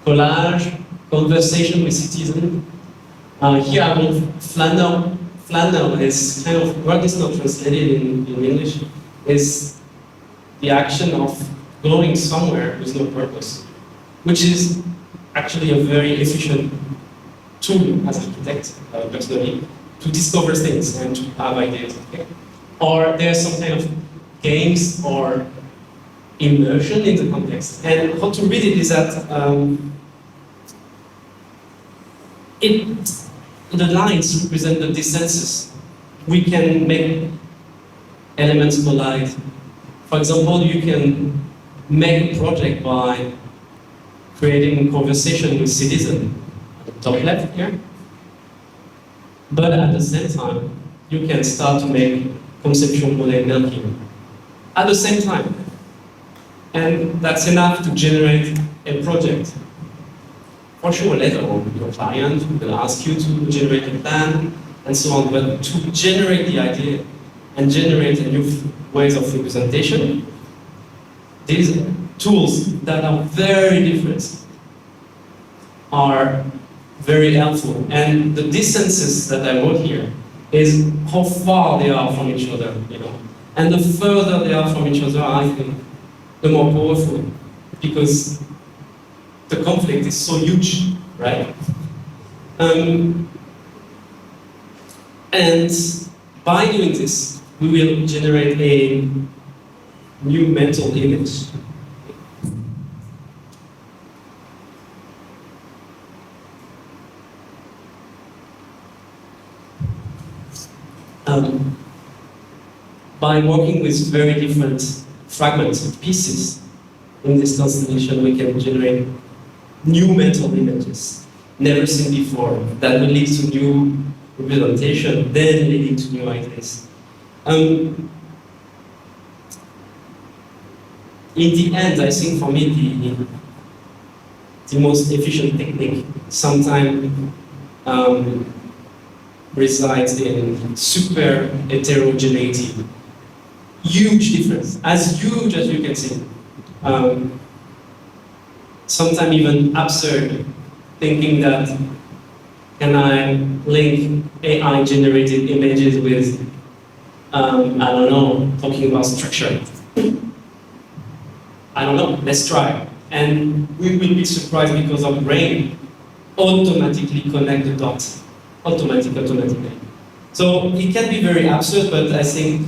Collage, conversation with citizens. Here I want flanner. Flanner is kind of, word is not translated in English, is the action of going somewhere with no purpose, which is actually a very efficient tool as an architect, personally, to discover things and to have ideas. Okay? Or there's some kind of games or immersion in the context. And how to read it is that the lines represent the distances. We can make elements collide. For example, you can make a project by creating a conversation with citizens at the top left here. But at the same time, you can start to make conceptual model making at the same time. And that's enough to generate a project. For sure, later on, your client will ask you to generate a plan and so on, but to generate the idea and generate a new ways of representation, these tools that are very different are very helpful. And the distances that I wrote here is how far they are from each other, you know. And the further they are from each other, I think, the more powerful, because the conflict is so huge, right? And by doing this, we will generate a new mental image. By working with very different fragments of pieces in this constellation, we can generate new mental images, never seen before, that will lead to new representation, then leading to new ideas. In the end, I think for me, the most efficient technique sometimes resides in super heterogeneity. Huge difference, as huge as you can see. Sometimes even absurd, thinking that can I link AI-generated images with, I don't know, talking about structure. I don't know, let's try. And we will be surprised because our brain automatically connect the dots. Automatically. So it can be very absurd, but I think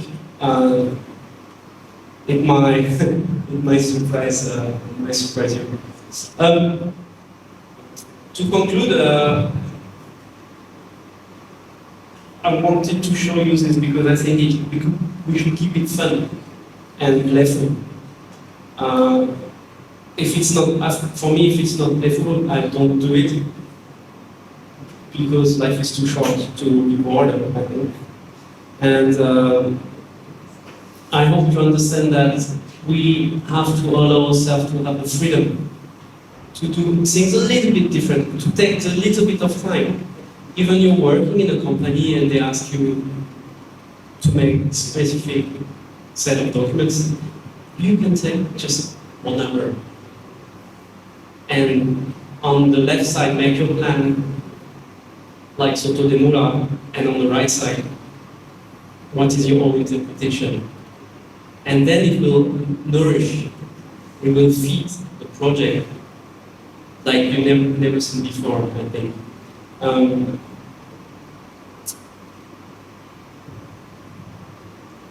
it might surprise you. To conclude, I wanted to show you this because I think we should keep it fun and playful. If it's not, for me, if it's not playful, I don't do it, because life is too short to be bored, I think. And I hope you understand that we have to allow ourselves to have the freedom to do things a little bit different, to take a little bit of time. Even you're working in a company and they ask you to make a specific set of documents, you can take just 1 hour. And on the left side, make your plan like Soto de Mula, and on the right side, what is your own interpretation? And then it will nourish, it will feed the project like you never seen before, I think.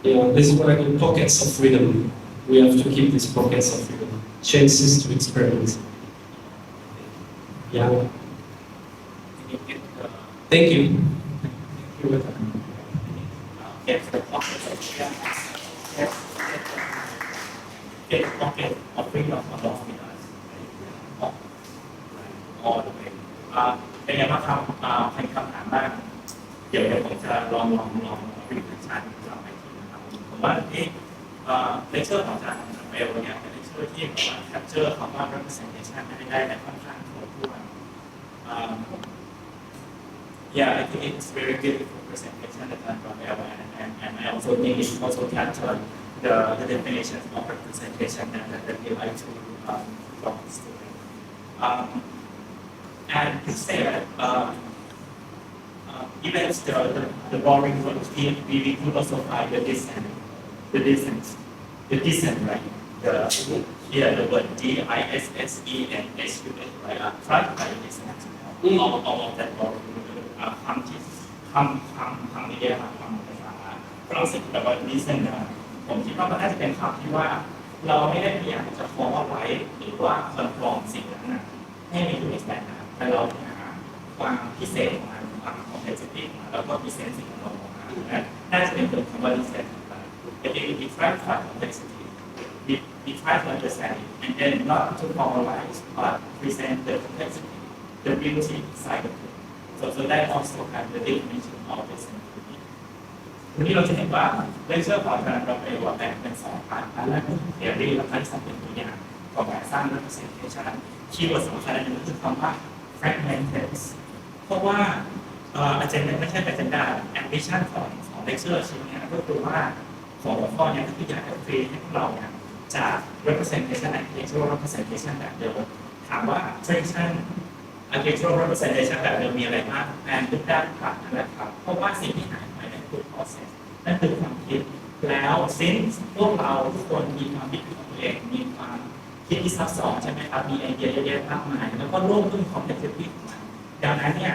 Yeah, this is what I call pockets of freedom. We have to keep these pockets of freedom, chances to experiment. Yeah. Thank you. Get the pockets of freedom. Get the pocket of freedom along with us. All the way. เป็นยังไงบ้างครับเป็นคำถามบ้างเดี๋ยวผมจะลองวิเคราะห์ชันกลับไปทีนะครับผมว่าที่เลคเชอร์ของอาจารย์เบลเนี่ยเป็นเลคเชอร์ที่แบบว่าแคปเจอร์คำว่า representation ได้ค่อนข้างครบถ้วน Yeah, I think it's very beautiful presentation that Raphaël and I also think it also captured the definition of representation that we like to talk to students. And to say that even the boring words, we could also find the descent, right? Here the word D-I-S-S-E-N-S-U-S, right? Try to find the descent. All of that boring คำนี้ครับคำภาษาฝรั่งเศสแบบว่า descent นะผมคิดว่ามันน่าจะเป็นคำที่ว่าเราไม่ได้พยายามจะฟ้องเอาไว้หรือว่าคอนฟอร์มสิ่งนั้นให้มีอยู่ในแสนนะแต่เราหาความพิเศษของมันความคอมเพล็กซิตี้ของมันแล้วก็พิเศษสิ่งของเราออกมาน่าจะเป็นตัวคำว่า descent ไปแต่เอง we try to find complexity we try to understand it and then not to formalize but present the complexity the beauty side of it so that also kind of the definition of descent ทีนี้เราจะเห็นว่าเลคเชอร์ของอาจารย์เราไปว่าแบ่งเป็น2พาร์ทอันแรกคือ theory และอันที่2เป็นตัวอย่างของการสร้าง representation คีย์เวิร์ดสำคัญอันหนึ่งคือคำว่า fragmented เพราะว่าagenda ไม่ใช่ agenda ambition ของเลคเชอร์ชิ้นนี้ก็คือว่าของหัวข้อนี้คืออยากจะฟรีให้พวกเราเนี่ยจาก representation architectural representation แบบเดิมถามว่า tradition architectural representation แบบเดิมมีอะไรบ้างแอนทุกด้านผ่านนะครับเพราะว่าสิ่งที่หายไปนั่นคือ process นั่นคือความคิดแล้ว since พวกเราทุกคนมีความคิดของตัวเองมีความคิดที่ซับซ้อนใช่ไหมครับมีไอเดียเยอะแยะมากมายแล้วก็ร่วมด้วย complexity ของมันดังนั้นเนี่ย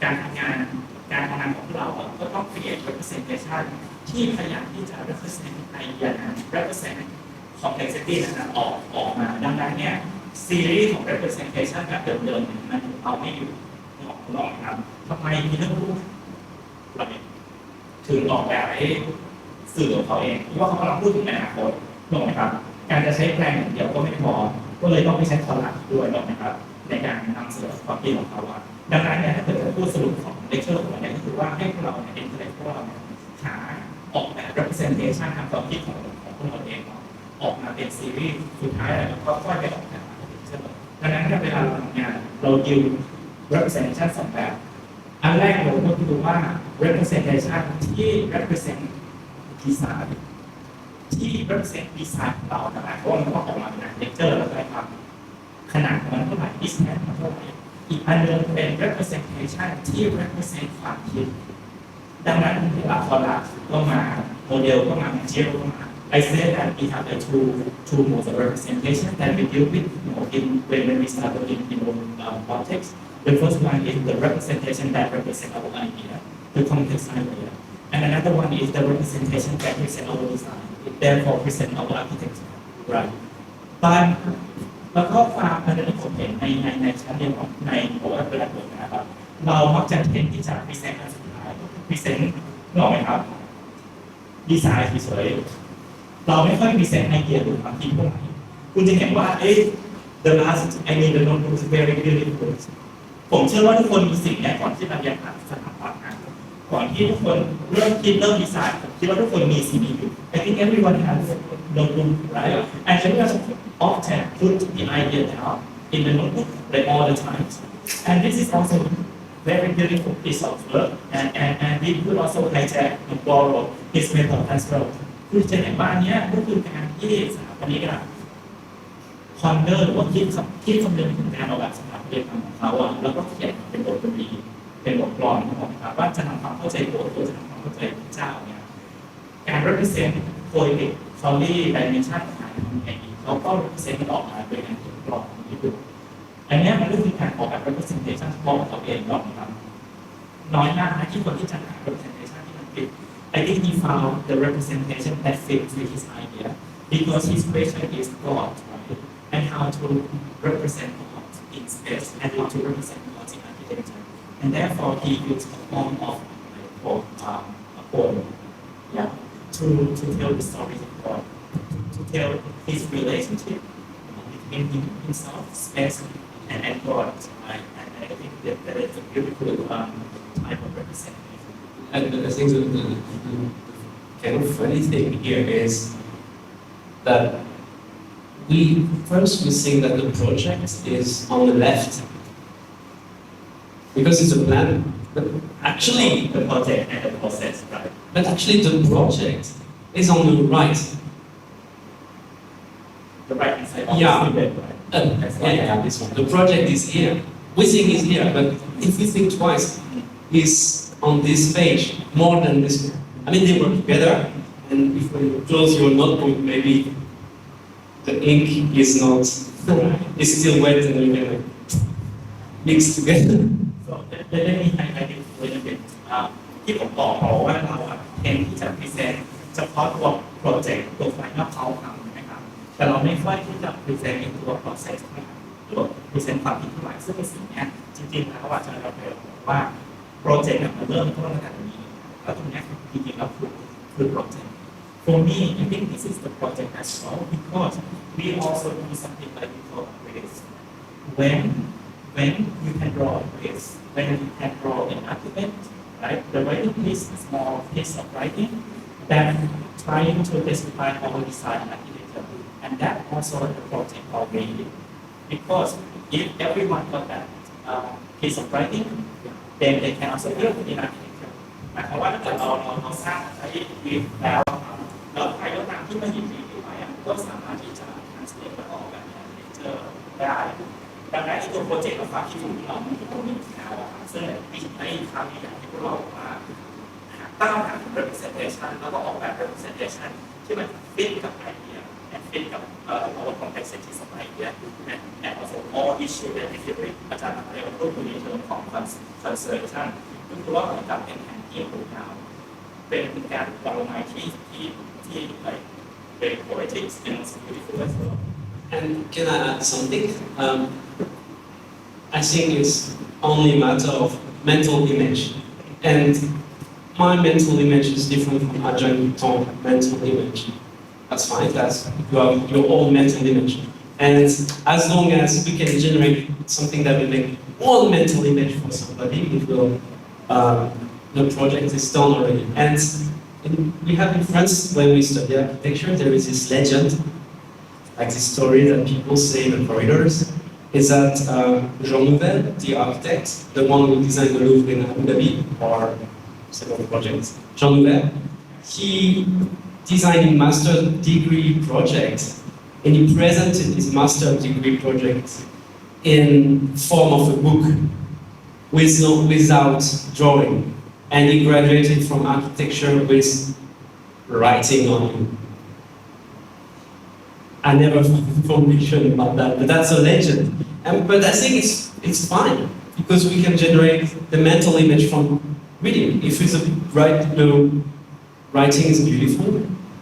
การทำงานของเราก็ต้อง create representation ที่พยายามที่จะ represent ไอเดียนั้น represent complexity นั้นออกมาดังนั้นเนี่ยซีรีส์ของ representation แบบเดิมๆมันเอาไม่อยู่หรอกครับทำไมมีเรื่องรูปถึงออกแบบให้สื่อของเขาเองเพราะว่าเขากำลังพูดถึงอนาคตถูกไหมครับการจะใช้แปลงอย่างเดียวก็ไม่พอก็เลยต้องไปใช้คอลัมน์ด้วยถูกไหมครับในการนำเสนอความคิดของเขาดังนั้นเนี่ยถ้าเกิดจะพูดสรุปของเลคเชอร์ของเราเนี่ยก็คือว่าให้พวกเราเนี่ยเป็นพวกเราหาออกแบบ representation ทางความคิดของพวกเราเองออกมาเป็นซีรีส์สุดท้ายแล้วก็ค่อยไปออกแบบดังนั้นเวลาเราทำงานเราดิว representation 2แบบอันแรกเราก็คือว่า representation ที่ represent design ที่ represent design ของเราเพราะมันก็ออกมาเป็น architecture แล้วก็ความขนาดมันเท่าไหร่ distance มันเท่าไหร่อีกอันนึงเป็น representation ที่ represent ความคิดดังนั้นเวลาคอลัมน์ก็มาโมเดลก็มา material ก็มาI said that we have two modes of representation that we deal with when we start in politics. The first one is the representation that represents our idea, the complex idea. And another one is the representation that presents our design, therefore present our architecture. Right. But แล้วก็ความอันนี้ผมเห็นในชั้นเรียนของในหัวเวลาเปิดนะครับเรามักจะเห็นที่จะ present อันสุดท้าย present หรอไหมครับดีไซน์สวยเราไม่ค่อยมีเซนไอเดียหรือความคิดพวกไหนคุณจะเห็นว่าthe last the notebook is very beautiful ผมเชื่อว่าทุกคนมีสิ่งนี้ก่อนที่จะเรียนสถาปัตย์ก่อนที่ทุกคนเริ่มคิดเริ่มดีไซน์ผมคิดว่าทุกคนมีสิ่งนี้อยู่ I think everyone has notebook right and everyone often put the idea down in the notebook like all the time and this is also very beautiful piece of work and we could also hijack and borrow his method as wellคือจะเห็นว่าอันนี้ก็คือการที่สถาปนิกคอนเนอร์หรือว่าคิดคำนึงถึงการออกแบบสถาปัตยกรรมของเขาแล้วก็เขียนเป็นบทดนตรีเป็นบทกลอนนะครับว่าจะทำความเข้าใจตัวจะทำความเข้าใจพระเจ้าเนี่ยการ represent poetic story dimension ของการทำอย่างนี้เขาก็ represent ออกมาโดยการเขียนกลอนที่ดู อันนี้มันก็คือการออกแบบ representation เฉพาะของตัวเองนะครับน้อยมากนะที่คนที่จะหา representation ที่มันผิด I think he found the representation that fits with his idea because his question is God, right? And how to represent God in space and how to represent God in architecture. And therefore, he used a form of a poem, yeah, to tell the story of God, to tell his relationship between himself, space, and God, right? And I think that is a beautiful type of representation. And I think the kind of funny thing here is that we think that the project is on the left because it's a plan, but actually the project and the process, right? But actually the project is on the right. The right hand side of Yeah. the right? Yeah, this one. The project is here. We think it's here, but if we think twice, it's on this page more than this one. I mean, they work together, and if you close your notebook, maybe the ink is not, it's still wet and you can mix together. So let me highlight it a little bit. ที่ผมบอกว่าเราเทนที่จะพรีเซนต์เฉพาะตัวโปรเจกต์ตัวไฟนอลเขาทำนะครับแต่เราไม่ค่อยที่จะพรีเซนต์ในตัว process นะครับหรือพรีเซนต์ความคิดที่หมายซึ่งในสิ่งนี้จริงๆแล้วอาจารย์เราเคยบอกว่าโปรเจกต์มันเริ่มต้นตั้งแต่ตรงนี้แล้วตรงนี้จริงๆแล้วคือโปรเจกต์ For me, I think this is the project as well because we also do something like we call quiz. When you can draw a quiz, when you can draw an argument, right? The writing piece is a small piece of writing that trying to describe our design and architecture, and that also the project already. Because if everyone got that piece of writing, then they can also build in architecture. หมายความว่าถ้าเกิดเราสร้างใช้วิวแล้วใครก็ตามที่มาหยิบวิวไปก็สามารถที่จะ translate และออกแบบarchitecture ได้ดังนั้นตัวโปรเจกต์เราฝากที่ถูกเราไม่ต้องมีแล้วซึ่งในครั้งนี้อย่างที่พวกเราว่าตั้งหา representation แล้วก็ออกแบบ representation ที่มัน fit กับไอเดีย and fit กับour complexities of idea and also all issue that is different อาจารย์เรียกรูปในเชิงของ conservation ก็คือว่าเหมือนกับเป็นแผนที่ของเราเป็นการวางไม้ที่very poetic and beautiful as well. And can I add something? I think it's only a matter of mental image. And my mental image is different from Ajahn Tong's mental image. That's fine, you have your own mental image. And as long as we can generate something that will make one mental image for somebody, it will, the project is done already. And we have in France, when we study architecture, there is this legend, like this story that people say in the corridors, is that Jean Nouvel, the architect, the one who designed the Louvre in Abu Dhabi, or several projects, Jean Nouvel, he designed a master degree project, and he presented his master degree project in form of a book, without drawing. And he graduated from architecture with writing on it. I never found information about that, but that's a legend. But I think it's fine, because we can generate the mental image from reading. If it's writing is beautiful,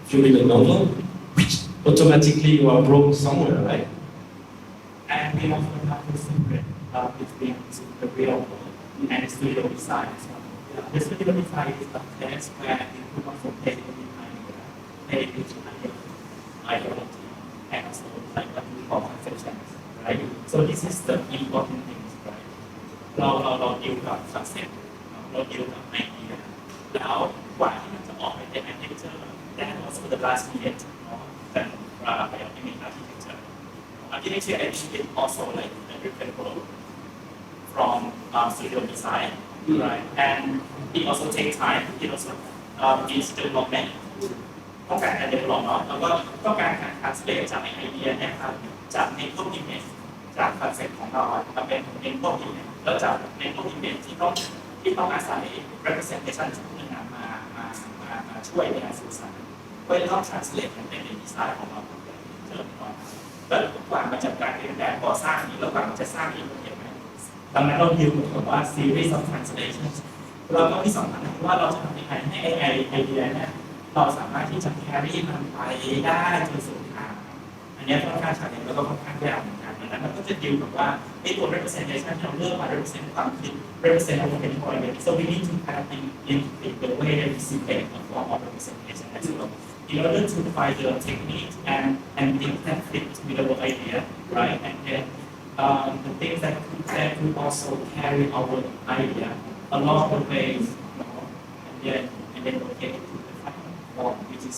if you read a novel, automatically you are broke somewhere, right? And we also have to separate between the real world and the studio design as well. The studio design is the place where you also play behind ideology and also like what we call conceptions, right? So this is the important thing, right? เราดิวกับ concept เราดิวกับ idea แล้วกว่าที่มันจะออกไปเป็น architecture that also the last minute that Raphaël in architecture. Architecture is also like a different role from studio design, right? And it also takes time. It also needs development. ต้องการการ develop เนาะแล้วก็ต้องการการ translate จากไอเดียนะครับจาก mental image จาก concept ของเรามาเป็น mental image แล้วจาก mental image ที่ต้องอาศัย representation จากผู้นำมาช่วยในการสื่อสารเพื่อต้อง translate มันเป็น design ของเราเจอก่อน แต่กว่ามันจะการเรียนแบบก่อสร้างนี้แล้วกว่ามันจะสร้างอีกเห็นไหมดังนั้นเราดิวกับว่า series of translations เราก็ที่สำคัญว่าเราจะทำยังไงให้ไอเดียเนี่ยเราสามารถที่จะ carry มันไปได้จนสุดทางอันนี้ค่อนข้างชัดเจนแล้วก็ค่อนข้างยากเหมือนกันดังนั้นมันก็จะดิวกับว่าไอตัว representation ที่เราเลือกมา represent ความคิด represent our point so we need to kind of think the way that we see a form of representation as well in order to find the technique and things that fit with our idea right and then the things that could also carry our idea along the way, and then get it to the final form, which is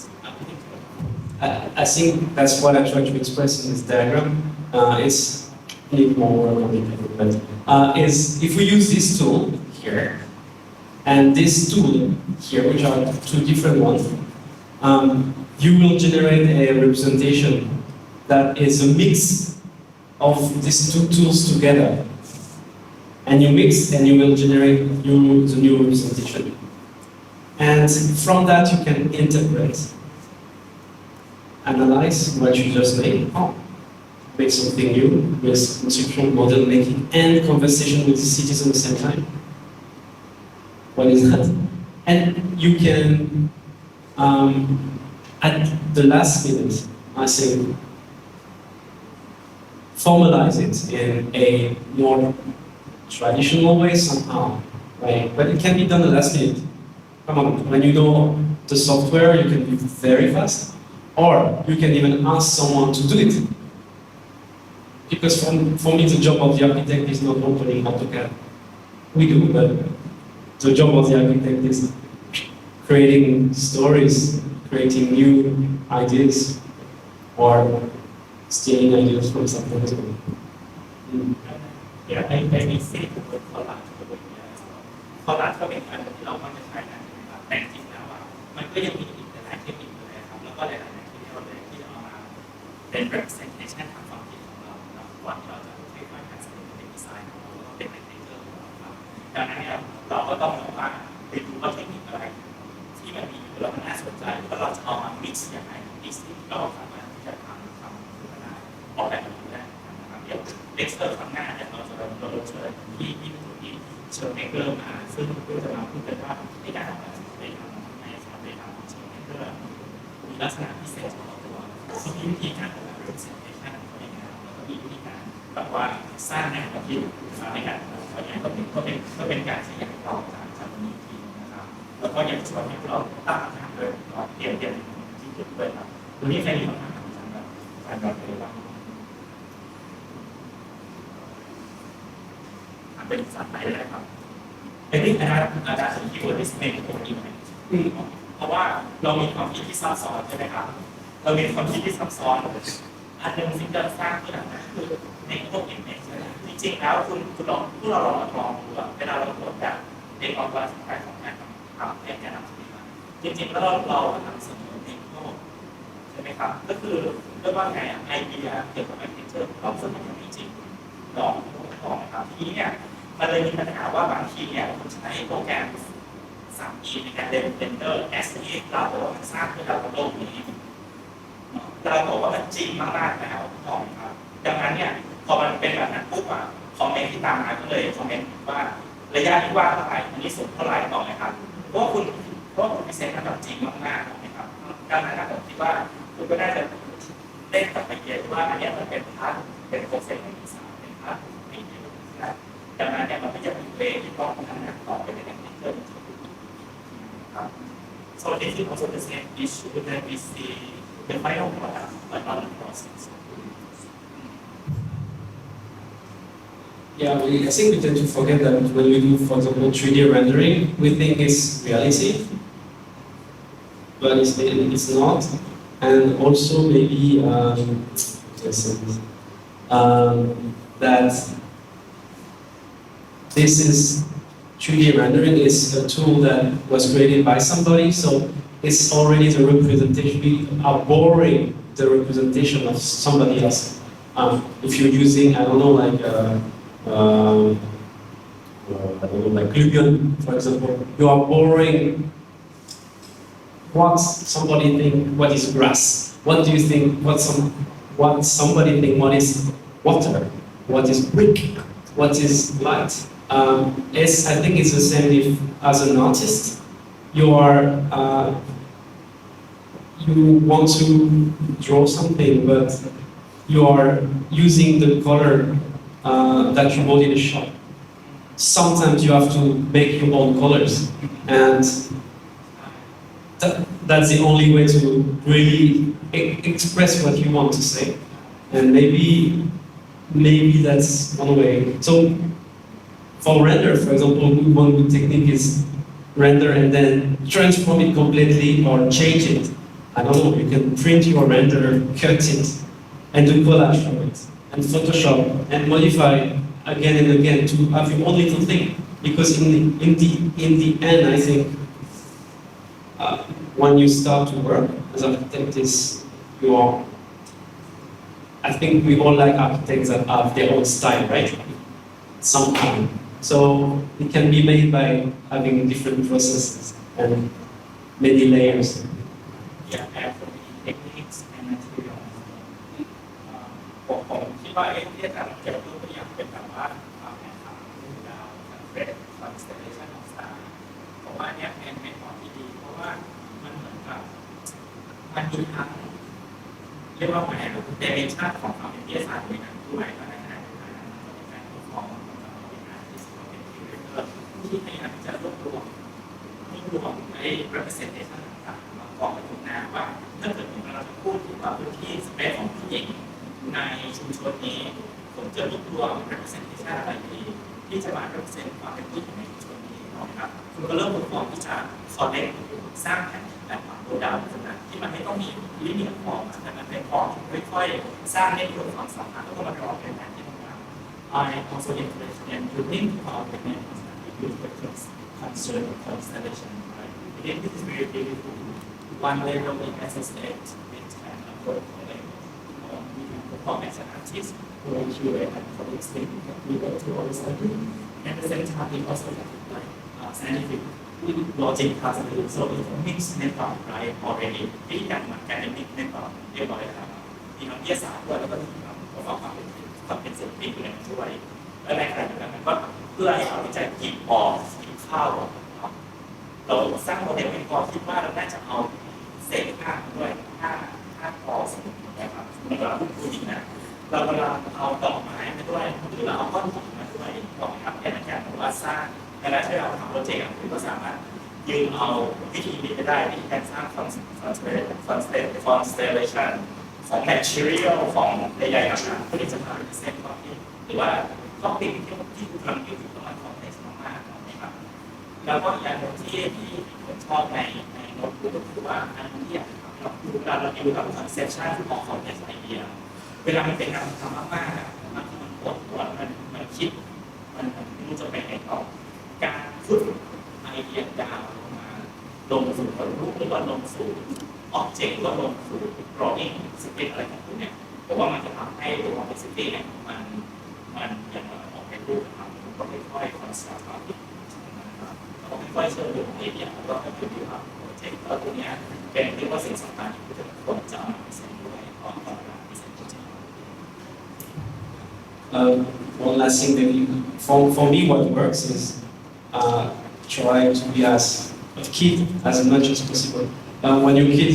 I think that's what I try to express in this diagram. It's a little more complicated, but is if we use this tool here and this tool here, which are two different ones, you will generate a representation that is a mix of these two tools together. And you mix and you will generate the new representation. And from that you can interpret, analyze what you just made, make something new with conceptual model making and conversation with the cities at the same time. What is that? And you can, at the last minute, I think, formalize it in a more traditional way somehow, right? But it can be done at the last minute. Come on, when you know the software, you can be very fast, or you can even ask someone to do it. Because for me, the job of the architect is not opening AutoCAD. We do, but the job of the architect is creating stories, creating new ideas, or stealing ideas from someone as well. Yeah, I see the word collage ก็เป็นอันที่เรามักจะใช้กันนะครับแต่จริงๆแล้วมันก็ยังมีอีกหลายเทคนิคเลยครับแล้วก็หลายๆที่เราเลยที่เอามาเป็น representation ทางความคิดของเราก่อนที่เราจะค่อยๆ translate เป็นดีไซน์ของเราแล้วก็เป็น architecture ของเราครับดังนั้นเนี่ยเราก็ต้องบอกว่าไปดูว่าเทคนิคอะไรที่มันมีอยู่แล้วมันน่าสนใจแล้วเราจะเอามา mix ยังไง mix ที่เราสามารถที่จะทำขึ้นมาได้ออกแบบนี้ได้นะครับเดี๋ยว next ครั้งหน้าเนี่ยเราจะเชิญที่เชิญเมกเกอร์มาซึ่งเพื่อจะมาพูดกันว่าในการออกแบบในทางในสถาปัตยกรรมของเชิญเมกเกอร์มีลักษณะพิเศษของตัวซึ่งมีวิธีการออกแบบ representation ของอย่างนั้นแล้วก็มีวิธีการแบบว่าสร้างแนวความคิดในการอย่างนี้ก็เป็นการที่อยากเราจากนี้ทีนะครับแล้วก็อยากชวนให้เราตั้งคำถามด้วยเตรียมที่จุดด้วยครับวันนี้ใครมีคำถามสำหรับการดำเนินการเป็นสัตว์ไหนเลยครับไอ้ที่อาจารย์สมคิดว่าดิสเพย์เป็นอีกไหมเพราะว่าเรามีความคิดที่ซับซ้อนใช่ไหมครับเรามีความคิดที่ซับซ้อนอันหนึ่งสิ่งที่เราสร้างขึ้นมาคือในพวกอิมเมจจริงๆแล้วคุณลองพวกเราลองดูเวลาเราโพสแบบเด็กออกแบบสไตล์ของงานครับแการนำเสนอจริงๆแล้วเรานำเสนอในพวกใช่ไหมครับก็คือเรียกว่าไงไอเดียเกี่ยวกับอาร์คิเทคเจอร์เราเสนอจริงๆลองนะครับทีนี้เนี่ยมันเลยมีปัญหาว่าบางทีเนี่ยคุณใช้โปรแกรม 3D ในการเรนเดอร์ estimate เราบอกว่ามันสร้างขึ้นเราบนโลกนี้เราบอกว่ามันจริงมากๆแล้วถูกต้องครับดังนั้นเนี่ยพอมันเป็นแบบนั้นปุ๊บคอมเมนต์ที่ตามมาก็เลยคอมเมนต์ว่าระยะที่ว่าเท่าไหร่อันนี้สูงเท่าไหร่ต่อไหมครับเพราะว่าคุณพิเศษระดับจริงมากๆถูกไหมครับดังนั้นผมคิดว่าคุณก็น่าจะเล่นกับไอเดียว่าอันนี้มันเป็นพาร์ทเป็นโปรเซสในดีไซน์เป็นพาร์ทในเดียนะดังนั้นเนี่ยมันก็จะมีเวที่ต้องพัฒนาต่อไปในการเพิ่มครับ so this is also the same issue that we see the final product but not the process Yeah, I think we tend to forget that when we do, for example, 3D rendering, we think it's reality, but it's not. And also maybe that this is 3D rendering is a tool that was created by somebody, so it's already the representation. We are borrowing the representation of somebody else. If you're using, I don't know, like like Glubion, for example, you are borrowing what somebody think, what is grass? What do you think, what some what somebody think what is water, what is brick, what is light. I think it's the same if, as an artist, you want to draw something, but you are using the color that you bought in a shop. Sometimes you have to make your own colors, and that's the only way to really express what you want to say. And maybe that's one way. So for render, for example, one good technique is render and then transform it completely or change it. I don't know, you can print your render, cut it, and do collage from it, and Photoshop, and modify again and again to have your own little thing. Because in the end, I think when you start to work as an architect, I think we all like architects that have their own style, right? Somehow. So it can be made by having different processes and many layers. Yeah, and for the techniques and materials. ผมคิดว่าที่อาจารย์เกี่ยวกับตัวอย่างเป็นแบบว่าความแข่งขันดาวเฟรดคอนสเตลเลชันของสตาร์ผมว่าเนี่ยเป็นความที่ดีเพราะว่ามันเหมือนกับมันมีทั้งเรียกว่าไงเดเมนชั่นของความเป็นวิทยาศาสตร์ด้วยกันด้วยในขณะเดียวกันมันเป็นการทดลองของเป็นงานที่เป็นคิวเรเตอร์ที่พยายามจะรวบรวมไอ้ representation ต่างๆมาบอกไปถึงหน้าว่าถ้าเกิดเราจะพูดถึงว่าพื้นที่สเปซของผู้หญิงในชุมชนนี้ผมจะรวบรวม representation อะไรดีที่จะมา represent ความเป็นผู้หญิงในชุมชนนี้นะครับคุณก็เริ่มทดลองที่จะ collect สร้างแผนที่แบบโมเดลนั้นที่มันไม่ต้องมีลิมิตฟอร์มแต่มันเป็นฟอร์มค่อยๆสร้างเน็ตเวิร์กความสัมพันธ์แล้วก็มารอเป็นแผนที่ทำงาน I also encourage them to think about the concern of constellation. Again, this is very beautiful. One level in SSH, it can afford for level. We can perform as an artist or curate and for extending we go to all this study. And at the same time, we also have like scientific logic puzzle. So it's a mixed network, right? Already. ที่อย่างเหมือนกันใน mixed network เรียบร้อยแล้วมีนักวิทยาศาสตร์ด้วยแล้วก็มีความเป็นศิลปินอยู่ในนั้นด้วยและในขณะเดียวกันมันก็เพื่อให้เราใจกินออกกินข้าวเราสร้างโมเดลเป็นกอคิดว่าเราน่าจะเอาเศษผ้าด้วยผ้าคอสมุนนะครับเราพูดจริงนะเราเวลาเอาดอกไม้มาด้วยหรือเราเอาก้อนหินมาด้วยดอกครับแค่นั้นแค่ผมว่าสร้างเวลาที่เราทำโปรเจกต์คุณก็สามารถยืมเอาวิธีนี้ไปได้วิธีการสร้างconstellation ของ material ของใหญ่ๆนะครับเพื่อที่จะทำเส้นก้อนหินหรือว่าก้อนหินที่คุณกำลังยืดอยู่ตรงนั้นของเท็กซ์มากๆนะครับแล้วก็อย่างที่ผมชอบในโน้ตบุ๊กก็คือว่าอันที่เราดูเวลาเราดูกับ conception ของคอนเทนต์ไอเดียเวลามันเป็นการทำมากๆบางทีมันปวดหัวมันคิดมันไม่รู้จะไปไหนต่อการฝึกไอเดียดาวลงมาลงสู่รูปหรือว่าลงสู่ออบเจกต์หรือว่าลงสู่ drawing สเก็ตอะไรของคุณเนี่ยผมว่ามันจะทำให้ตัว complexity เนี่ยมันอย่างออกเป็นรูปนะครับก็ค่อยๆ construct เราค่อยๆเชื่อมโยงไอเดียแล้วก็ค่อยๆดูครับโปรเจกต์แล้วตรงนี้เป็นเรียกว่าสิ่งสำคัญที่ควรจะเอาไปใช้ด้วยก่อนที่จะโปรเจกต์ One last thing, maybe for me, what works is try to be as a kid as much as possible. When you're a kid,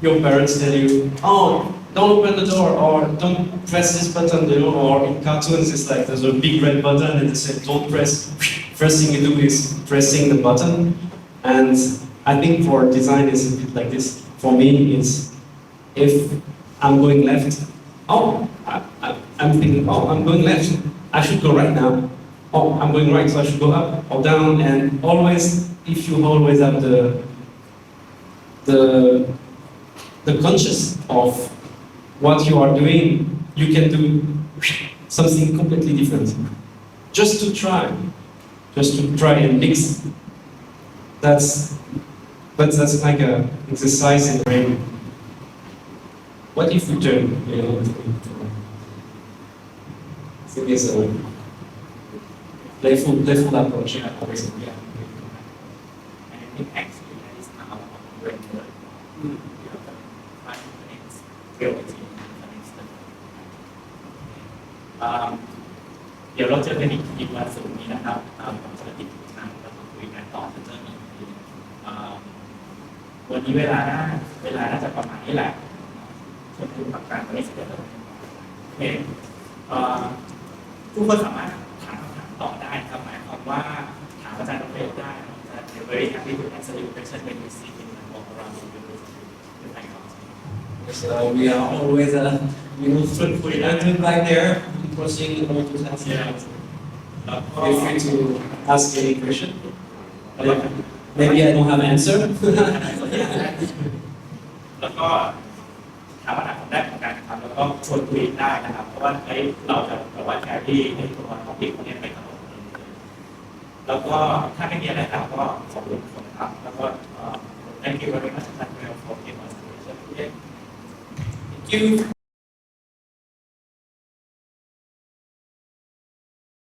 your parents tell you, "Oh, don't open the door," or "Don't press this button," or in cartoons, it's like there's a big red button and they say, "Don't press." First thing you do is pressing the button, and I think for design is a bit like this. For me, it's if I'm going left, I'm thinking, I'm going left, I should go right now. I'm going right, so I should go up or down, and always, if you always have the conscious of what you are doing, you can do something completely different. Just to try and mix. That's like a exercise in brain. What if we turn, I think it's a playful approach. Yeah. And I think actually that is now very good. Reality. ดี๋ยวเราเจอกันอีกทีวันศุกร์นี้นะครับผมจะติดทางเราคุยกันต่อจะเจออีกทีวันนี้เวลาน่าจะประมาณนี้แหละส่วนคุณปากการก็ไม่เสียเลยโอเคทุกคนสามารถถามคำถามต่อได้ครับหมายความว่าถามอาจารย์ประโยชน์ได้จะ very happy to answer your question when you see him and walk around the university. So we are always open back there, proceeding all to ask. Feel free to ask any question. Maybe I don't have an answer. แล้วก็ถามคำถามได้เหมือนกันนะครับแล้วก็ชวนคุยได้นะครับเพราะว่าเราจะแบบว่าแชร์ที่ในตัวท็อปิกนี้ไปทั้งหมดแล้วก็ถ้าไม่มีอะไรถามก็ขอบคุณครับแล้วก็ thank you very much for your presentation. Thank you.